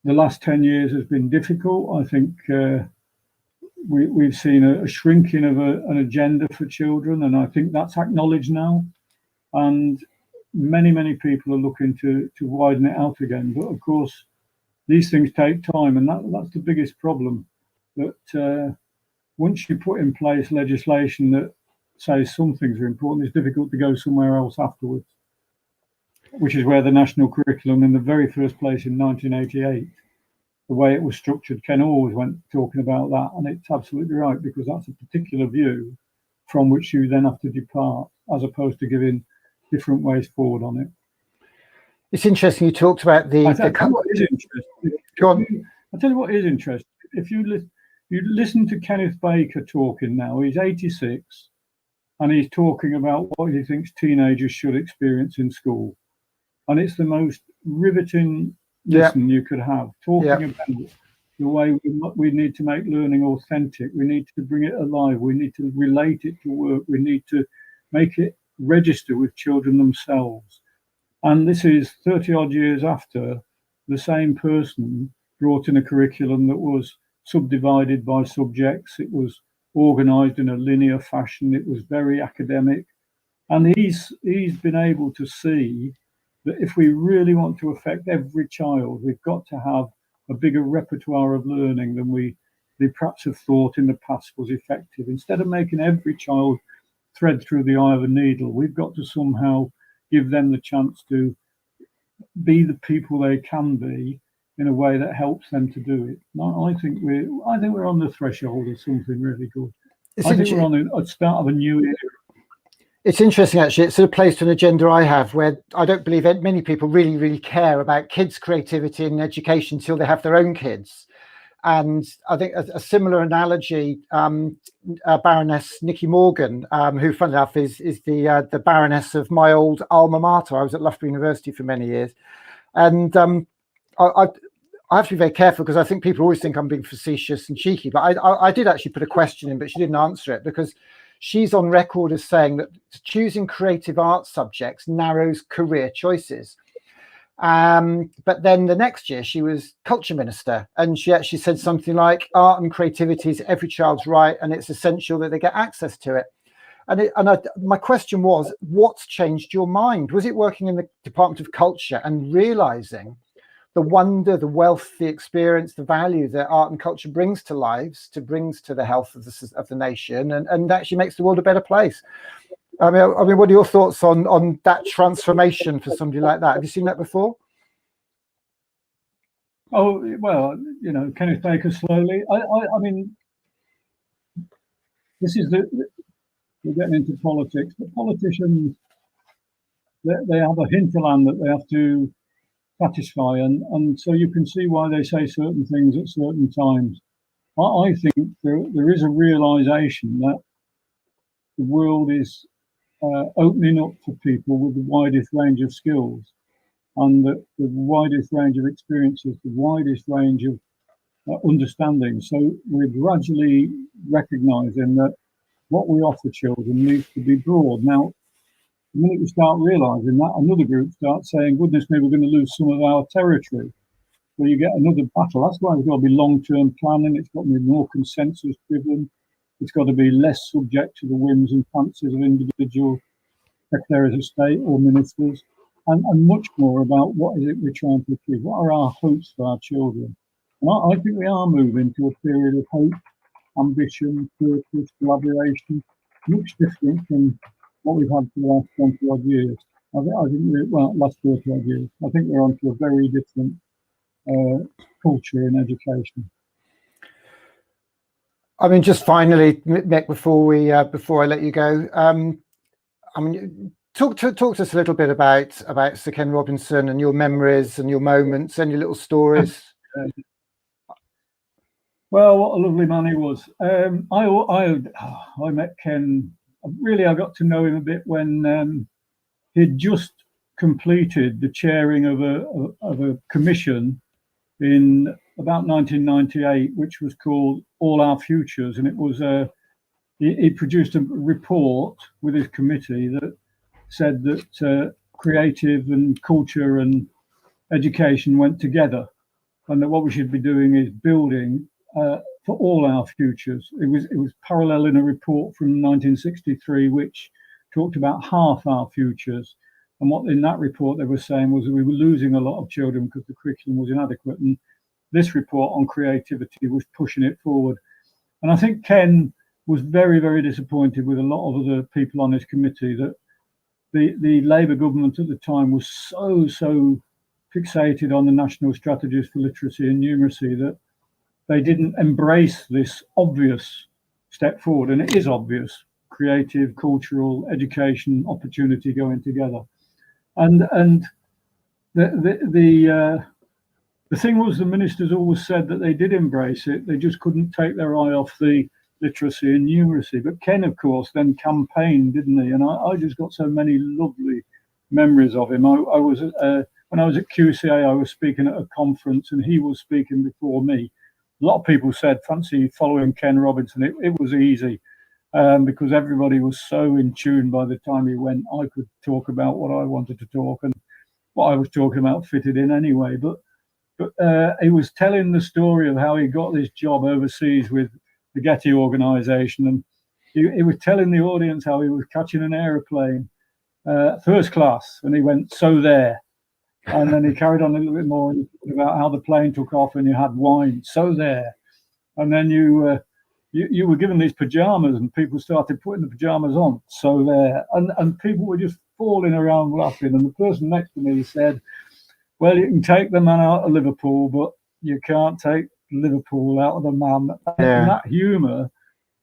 last 10 years has been difficult. I think we've seen a shrinking of an agenda for children, and I think that's acknowledged now. And many people are looking to widen it out again. But of course, these things take time, and that's the biggest problem. That once you put in place legislation that says some things are important, it's difficult to go somewhere else afterwards, which is where the national curriculum in the very first place in 1988, the way it was structured, Ken always went talking about that, and it's absolutely right, because that's a particular view from which you then have to depart, as opposed to giving different ways forward on it. It's interesting you talked about the... I'll tell you what is interesting. If you listen to Kenneth Baker talking now, he's 86, and he's talking about what he thinks teenagers should experience in school. And it's the most riveting listen you could have, talking about the way we need to make learning authentic. We need to bring it alive. We need to relate it to work. We need to make it register with children themselves. And this is 30 odd years after the same person brought in a curriculum that was subdivided by subjects. It was organized in a linear fashion. It was very academic. And he's been able to see that if we really want to affect every child, we've got to have a bigger repertoire of learning than we perhaps have thought in the past was effective. Instead of making every child thread through the eye of a needle, we've got to somehow give them the chance to be the people they can be in a way that helps them to do it. I think we're on the threshold of something really good. I think we're on the start of a new era. It's interesting, actually. It sort of plays to an agenda I have, where I don't believe many people really care about kids' creativity in education until they have their own kids. And I think a similar analogy, Baroness Nicky Morgan, who, funnily enough, is the Baroness of my old alma mater. I was at Loughborough University for many years, and I have to be very careful because I think people always think I'm being facetious and cheeky, but I did actually put a question in, but she didn't answer it because she's on record as saying that choosing creative arts subjects narrows career choices. But then the next year she was culture minister, and she actually said something like, art and creativity is every child's right, and it's essential that they get access to it. My question was, what's changed your mind? Was it working in the Department of Culture and realizing the wonder, the wealth, the experience, the value that art and culture brings to lives, brings to the health of the nation, and actually makes the world a better place? I mean, what are your thoughts on that transformation for somebody like that? Have you seen that before? Oh, well, you know, Kenneth Baker slowly. I mean, this is we're getting into politics, but politicians, they have a hinterland that they have to satisfy, and so you can see why they say certain things at certain times. I think there is a realization that the world is opening up for people with the widest range of skills and the widest range of experiences, the widest range of understanding. So we're gradually recognizing that what we offer children needs to be broad. Now, the minute we start realizing that, another group starts saying, goodness me, we're going to lose some of our territory. So you get another battle. That's why it's got to be long-term planning. It's got to be more consensus-driven. It's got to be less subject to the whims and fancies of individual secretaries of state or ministers, and much more about what is it we're trying to achieve. What are our hopes for our children? And I think we are moving to a period of hope, ambition, purpose, collaboration, much different from what we've had for the last 20 odd years. I think last 30 odd years. I think we're onto a very different culture in education. I mean, just finally, Mick, before I let you go, I mean, talk to us a little bit about Sir Ken Robinson and your memories and your moments and your little stories. Well, what a lovely man he was. I met Ken. Really, I got to know him a bit when he'd just completed the chairing of a commission in about 1998, which was called All Our Futures, and it was he produced a report with his committee that said that creative and culture and education went together, and that what we should be doing is building for all our futures. It was parallel in a report from 1963, which talked about half our futures. And what in that report they were saying was that we were losing a lot of children because the curriculum was inadequate. And this report on creativity was pushing it forward. And I think Ken was very, very disappointed with a lot of other people on his committee that the Labour government at the time was so fixated on the national strategies for literacy and numeracy that they didn't embrace this obvious step forward. And it is obvious: creative, cultural, education, opportunity going together. And the thing was, the ministers always said that they did embrace it. They just couldn't take their eye off the literacy and numeracy. But Ken, of course, then campaigned, didn't he? And I just got so many lovely memories of him. I was when I was at QCA, I was speaking at a conference, and he was speaking before me. A lot of people said, fancy following Ken Robinson. It was easy because everybody was so in tune by the time he went. I could talk about what I wanted to talk, and what I was talking about fitted in anyway. But he was telling the story of how he got this job overseas with the Getty organisation, and he was telling the audience how he was catching an aeroplane first class, and he went, so there. And then he carried on a little bit more about how the plane took off and you had wine, so there. And then you were given these pajamas, and people started putting the pajamas on, so there. And people were just falling around laughing. And the person next to me said, well, you can take the man out of Liverpool, but you can't take Liverpool out of the man. Yeah. And that humour,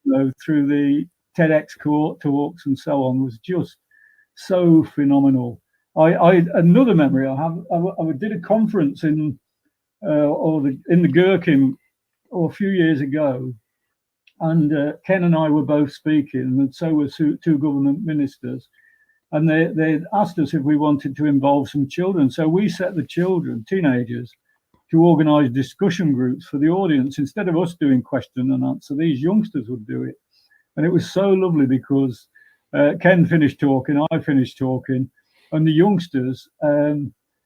you know, through the TEDx talks and so on, was just so phenomenal. Another memory I have. I did a conference in the Gherkin a few years ago, and Ken and I were both speaking, and so were two government ministers. And they asked us if we wanted to involve some children. So we set the children, teenagers, to organise discussion groups for the audience. Instead of us doing question and answer, these youngsters would do it. And it was so lovely because Ken finished talking, I finished talking, and the youngsters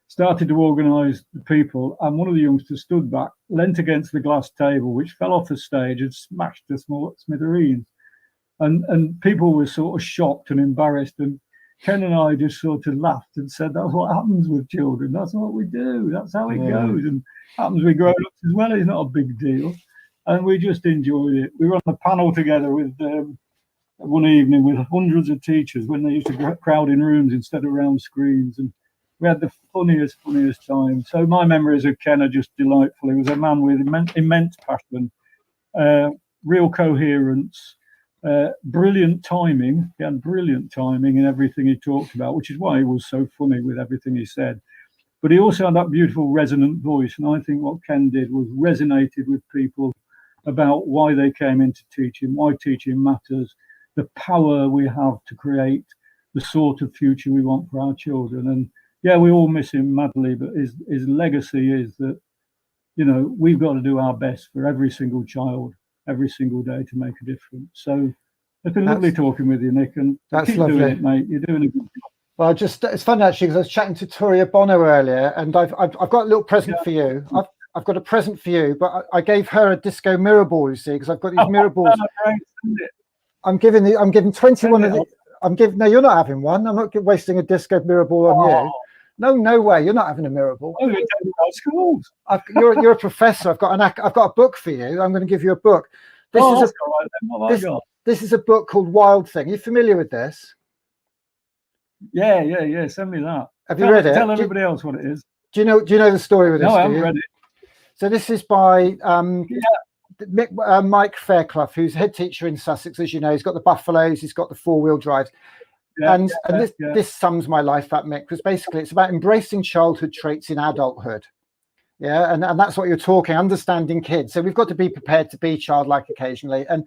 started to organise the people. And one of the youngsters stood back, leant against the glass table, which fell off the stage and smashed the small smithereens. And people were sort of shocked and embarrassed. And Ken and I just sort of laughed and said, that's what happens with children. That's what we do. That's how it goes. And happens with grown-ups as well. It's not a big deal. And we just enjoyed it. We were on a panel together with one evening with hundreds of teachers when they used to crowd in rooms instead of round screens. And we had the funniest time. So my memories of Ken are just delightful. He was a man with immense passion, real coherence, brilliant timing. He had brilliant timing in everything he talked about, which is why he was so funny with everything he said. But he also had that beautiful resonant voice. And I think what Ken did was resonated with people about why they came into teaching, why teaching matters, the power we have to create the sort of future we want for our children. And yeah, we all miss him madly, but his legacy is that, you know, we've got to do our best for every single child, every single day to make a difference. So it's been lovely talking with you, Nick, and keep doing it, mate. You're doing a good job. Well, it's funny actually, because I was chatting to Toria Bono earlier, and I've got a little present for you. I've got a present for you, but I gave her a disco mirror ball, you see, because I've got these mirror balls. I'm giving 21 of the. No, you're not having one. I'm not wasting a disco mirror ball on you. No way. You're not having a mirror ball. Oh, schools. You're a professor. I've got a book for you. I'm going to give you a book. This is a book called Wild Thing. Are you familiar with this? Yeah. Send me that. Have you read it? Tell everybody else what it is. Do you know the story with this? No, I haven't read it. So this is by Mick, Mike Fairclough, who's head teacher in Sussex, as you know. He's got the Buffaloes, he's got the four-wheel drives. This sums my life up, Mick, because basically it's about embracing childhood traits in adulthood. Yeah, and that's what you're talking, understanding kids. So we've got to be prepared to be childlike occasionally. And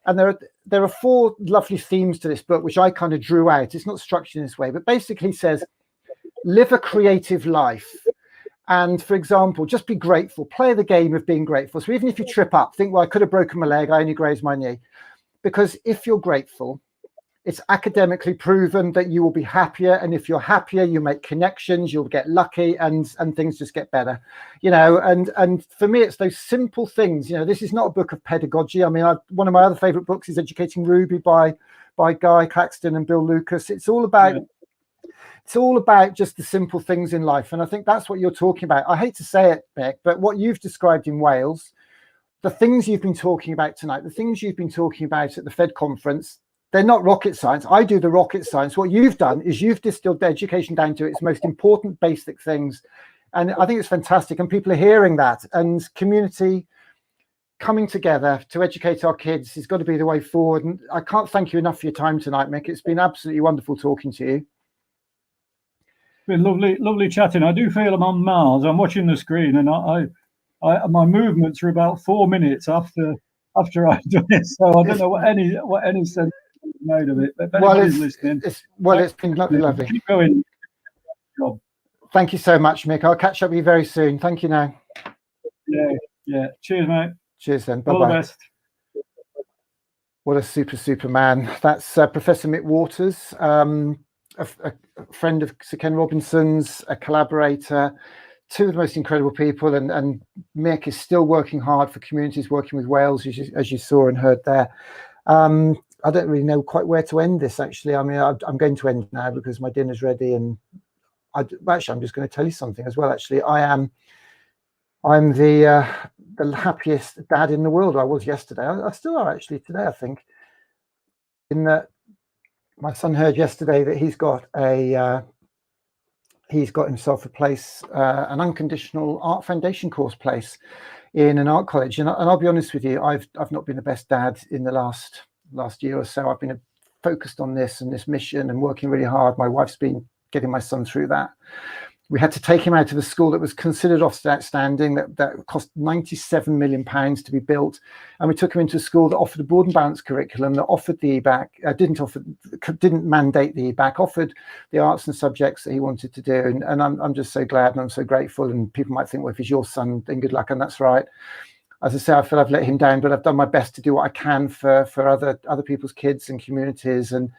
there are four lovely themes to this book, which I kind of drew out. It's not structured in this way, but basically says, live a creative life. And for example, just be grateful, play the game of being grateful. So even if you trip up, think, well, I could have broken my leg, I only grazed my knee. Because if you're grateful, it's academically proven that you will be happier. And if you're happier, you make connections, you'll get lucky, and things just get better. You know, and for me, it's those simple things. You know, this is not a book of pedagogy. I mean, one of my other favorite books is Educating Ruby by Guy Claxton and Bill Lucas. It's all about just the simple things in life. And I think that's what you're talking about. I hate to say it, Mick, but what you've described in Wales, the things you've been talking about tonight, the things you've been talking about at the Fed conference, they're not rocket science. I do the rocket science. What you've done is you've distilled the education down to its most important basic things. And I think it's fantastic. And people are hearing that. And community coming together to educate our kids has got to be the way forward. And I can't thank you enough for your time tonight, Mick. It's been absolutely wonderful talking to you. Been lovely chatting. I do feel I'm on Mars. I'm watching the screen, and my movements are about 4 minutes after I've done it. So I don't know what any sense made of it. But if anybody's listening, it's been lovely. Keep going. Thank you so much, Mick. I'll catch up with you very soon. Thank you now. Yeah. Cheers, mate. Cheers then. Bye-bye. All the best. What a super man. That's Professor Mick Waters. A friend of Sir Ken Robinson's, a collaborator, two of the most incredible people, and Mick is still working hard for communities, working with Wales, as you saw and heard there. I don't really know quite where to end this, actually. I mean, I'm going to end now because my dinner's ready, and actually, I'm just going to tell you something as well. Actually, I'm the happiest dad in the world. I was yesterday. I still are actually today, I think. In that, my son heard yesterday that he's got himself a place, an unconditional art foundation course place in an art college. And I'll be honest with you, I've not been the best dad in the last year or so. I've been focused on this and this mission and working really hard. My wife's been getting my son through that. We had to take him out of a school that was considered outstanding, that cost £97 million to be built. And we took him into a school that offered a board and balance curriculum, that offered the EBAC, didn't mandate the EBAC, offered the arts and subjects that he wanted to do. And I'm just so glad and I'm so grateful. And people might think, well, if he's your son, then good luck. And that's right. As I say, I feel I've let him down, but I've done my best to do what I can for other people's kids and communities. And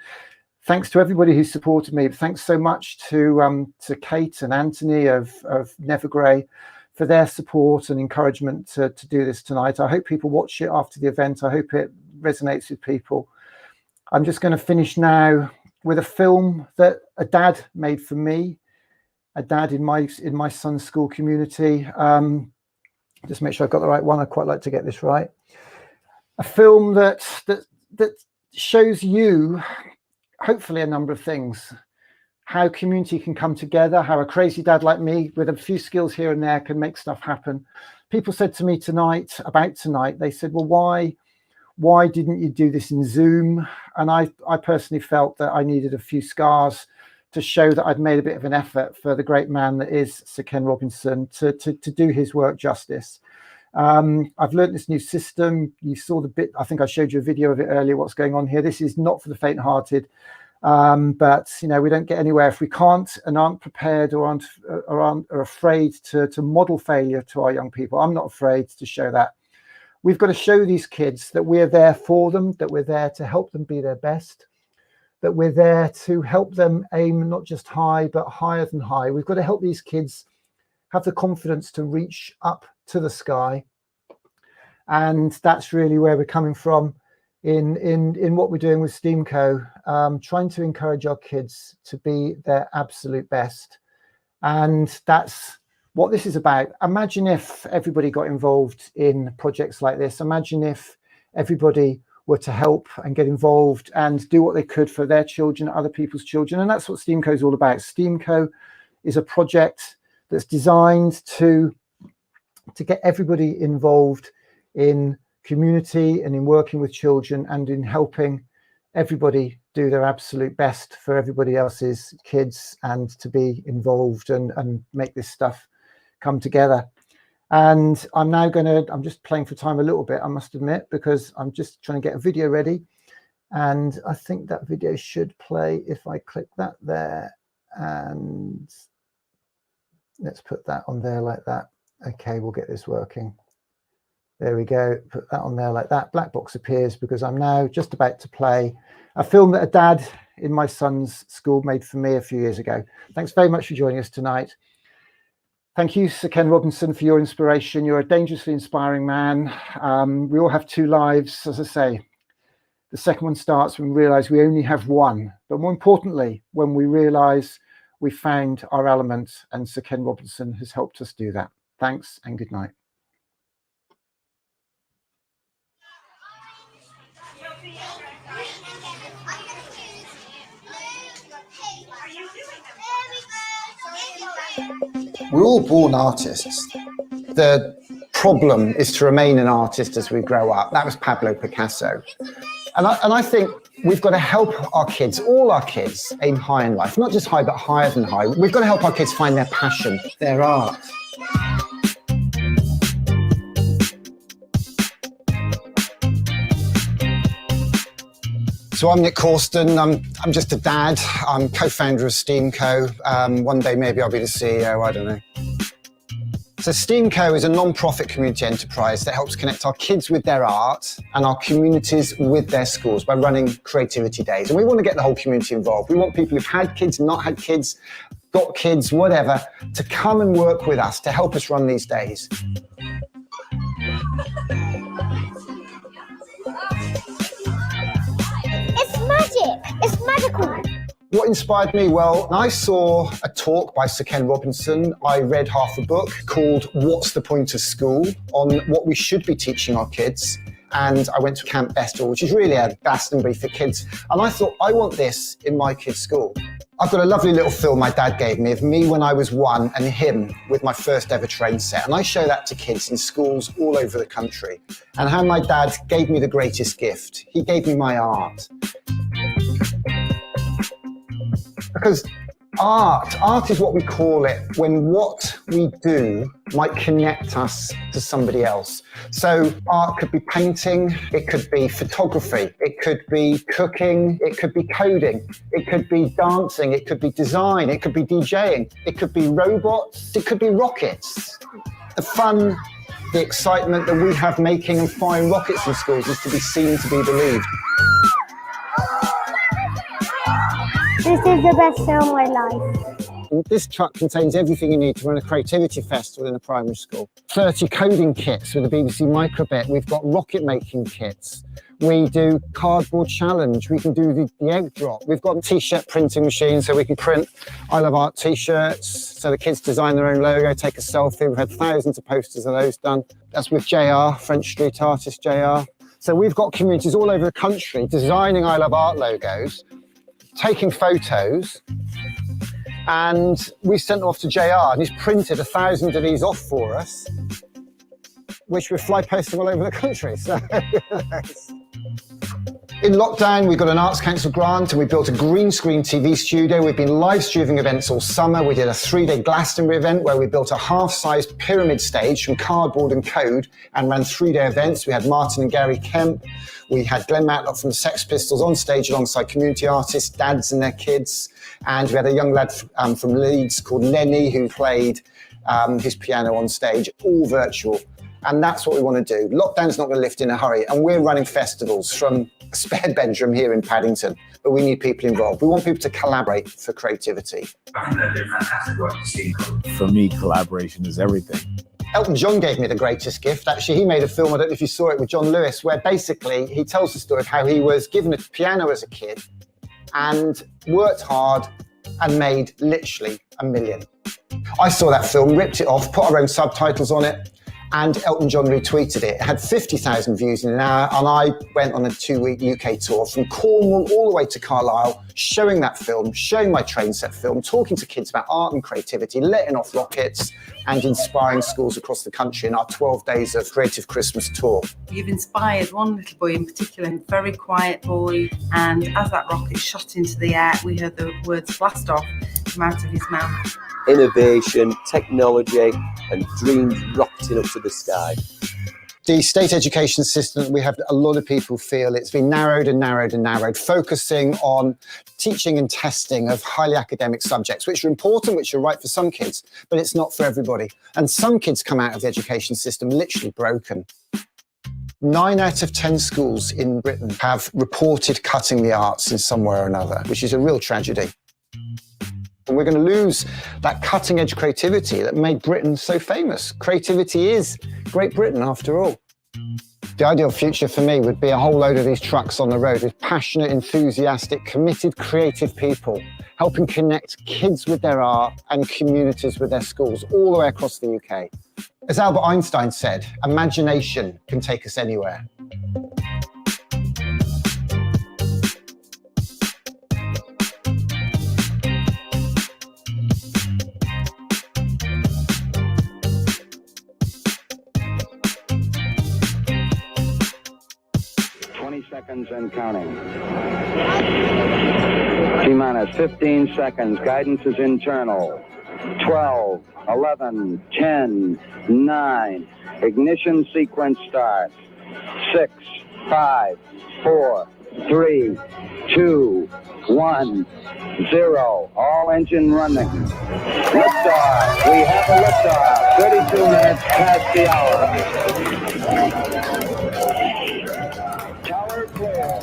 thanks to everybody who supported me. Thanks so much to Kate and Anthony of Never Grey for their support and encouragement to do this tonight. I hope people watch it after the event. I hope it resonates with people. I'm just going to finish now with a film that a dad made for me, a dad in my son's school community. Just make sure I've got the right one. I'd quite like to get this right. A film that shows you, hopefully, a number of things. How community can come together, how a crazy dad like me with a few skills here and there can make stuff happen. People said to me tonight, they said, well, why didn't you do this in Zoom? And I personally felt that I needed a few scars to show that I'd made a bit of an effort for the great man that is Sir Ken Robinson to do his work justice. I've learned this new system. You saw the bit, I think I showed you a video of it earlier, what's going on here. This is not for the faint-hearted, but we don't get anywhere if we can't and aren't prepared or are afraid to model failure to our young people. I'm not afraid to show that. We've got to show these kids that we're there for them, that we're there to help them be their best, that we're there to help them aim not just high, but higher than high. We've got to help these kids have the confidence to reach up to the sky. And that's really where we're coming from in what we're doing with STEAMco, trying to encourage our kids to be their absolute best. And that's what this is about. Imagine if everybody got involved in projects like this. Imagine if everybody were to help and get involved and do what they could for their children, other people's children. And that's what STEAMco is all about. STEAMco is a project that's designed to get everybody involved in community and in working with children and in helping everybody do their absolute best for everybody else's kids and to be involved and make this stuff come together. And I'm just playing for time a little bit, I must admit, because I'm just trying to get a video ready. And I think that video should play if I click that there. And let's put that on there like that. Okay, we'll get this working. There we go. Put that on there like that. Black box appears because I'm now just about to play a film that a dad in my son's school made for me a few years ago. Thanks very much for joining us tonight. Thank you, Sir Ken Robinson, for your inspiration. You're a dangerously inspiring man. We all have two lives, as I say. The second one starts when we realize we only have one. But more importantly, when we realize we found our element, and Sir Ken Robinson has helped us do that. Thanks and good night. We're all born artists. The problem is to remain an artist as we grow up. That was Pablo Picasso. And I think we've got to help our kids, all our kids, aim high in life. Not just high, but higher than high. We've got to help our kids find their passion, their art. So I'm Nick Corsten. I'm just a dad. I'm co-founder of STEAMco. One day maybe I'll be the CEO, I don't know. So STEAMco is a non-profit community enterprise that helps connect our kids with their art and our communities with their schools by running creativity days. And we want to get the whole community involved. We want people who've had kids, not had kids, got kids, whatever, to come and work with us to help us run these days. It's magical. What inspired me? Well, I saw a talk by Sir Ken Robinson. I read half a book called What's the Point of School? On what we should be teaching our kids. And I went to Camp Bestel, which is really a Glastonbury for kids. And I thought, I want this in my kids' school. I've got a lovely little film my dad gave me of me when I was 1 and him with my first ever train set. And I show that to kids in schools all over the country. And how my dad gave me the greatest gift. He gave me my art. Because Art is what we call it when what we do might connect us to somebody else. So art could be painting, it could be photography, it could be cooking, it could be coding, it could be dancing, it could be design, it could be DJing, it could be robots, it could be rockets. The fun, the excitement that we have making and firing rockets in schools is to be seen, to be believed. This is the best day of my life. This truck contains everything you need to run a creativity festival in a primary school. 30 coding kits with the BBC Microbit. We've got rocket making kits. We do cardboard challenge. We can do the egg drop. We've got a t-shirt printing machine so we can print I Love Art t-shirts. So the kids design their own logo, take a selfie. We've had thousands of posters of those done. That's with JR, French street artist JR. So we've got communities all over the country designing I Love Art logos, taking photos, and we sent them off to JR, and he's printed 1,000 of these off for us, which we're fly posting all over the country. So in lockdown, we got an Arts Council grant and we built a green screen TV studio. We've been live streaming events all summer. We did a 3-day Glastonbury event where we built a half-sized pyramid stage from cardboard and code and ran 3-day events. We had Martin and Gary Kemp. We had Glenn Matlock from the Sex Pistols on stage alongside community artists, dads and their kids. And we had a young lad from Leeds called Lenny who played his piano on stage, all virtual. And that's what we want to do. Lockdown's not going to lift in a hurry. And we're running festivals from a spare bedroom here in Paddington, but we need people involved. We want people to collaborate for creativity. For me, collaboration is everything. Elton John gave me the greatest gift. Actually, he made a film, I don't know if you saw it, with John Lewis, where basically he tells the story of how he was given a piano as a kid and worked hard and made literally $1 million. I saw that film, ripped it off, put our own subtitles on it, and Elton John retweeted it. It had 50,000 views in an hour, and I went on a 2-week UK tour from Cornwall all the way to Carlisle, showing that film, showing my train set film, talking to kids about art and creativity, letting off rockets, and inspiring schools across the country in our 12 days of Creative Christmas tour. You've inspired one little boy in particular, a very quiet boy, and as that rocket shot into the air, we heard the words blast off come out of his mouth. Innovation, technology, and dreams rocketing up to the sky. The state education system, we have a lot of people feel it's been narrowed and narrowed and narrowed, focusing on teaching and testing of highly academic subjects, which are important, which are right for some kids, but it's not for everybody. And some kids come out of the education system literally broken. 9 out of 10 schools in Britain have reported cutting the arts in some way or another, which is a real tragedy. And we're going to lose that cutting edge creativity that made Britain so famous. Creativity is Great Britain after all. The ideal future for me would be a whole load of these trucks on the road with passionate, enthusiastic, committed, creative people, helping connect kids with their art and communities with their schools all the way across the UK. As Albert Einstein said, imagination can take us anywhere. Seconds and counting. T-minus 15 seconds. Guidance is internal. 12, 11, 10, 9. Ignition sequence start. 6, 5, 4, 3, 2, 1, 0. All engine running. Liftoff. We have a liftoff. 32 minutes past the hour. Tower clear.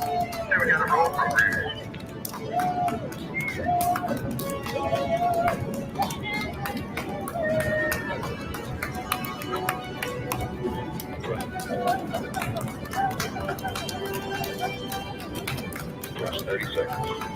Just 30 seconds.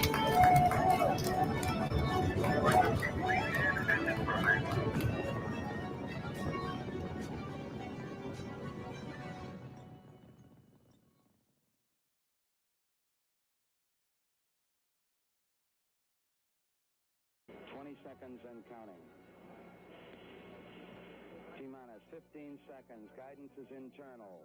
Seconds and counting. T-minus 15 seconds. Guidance is internal.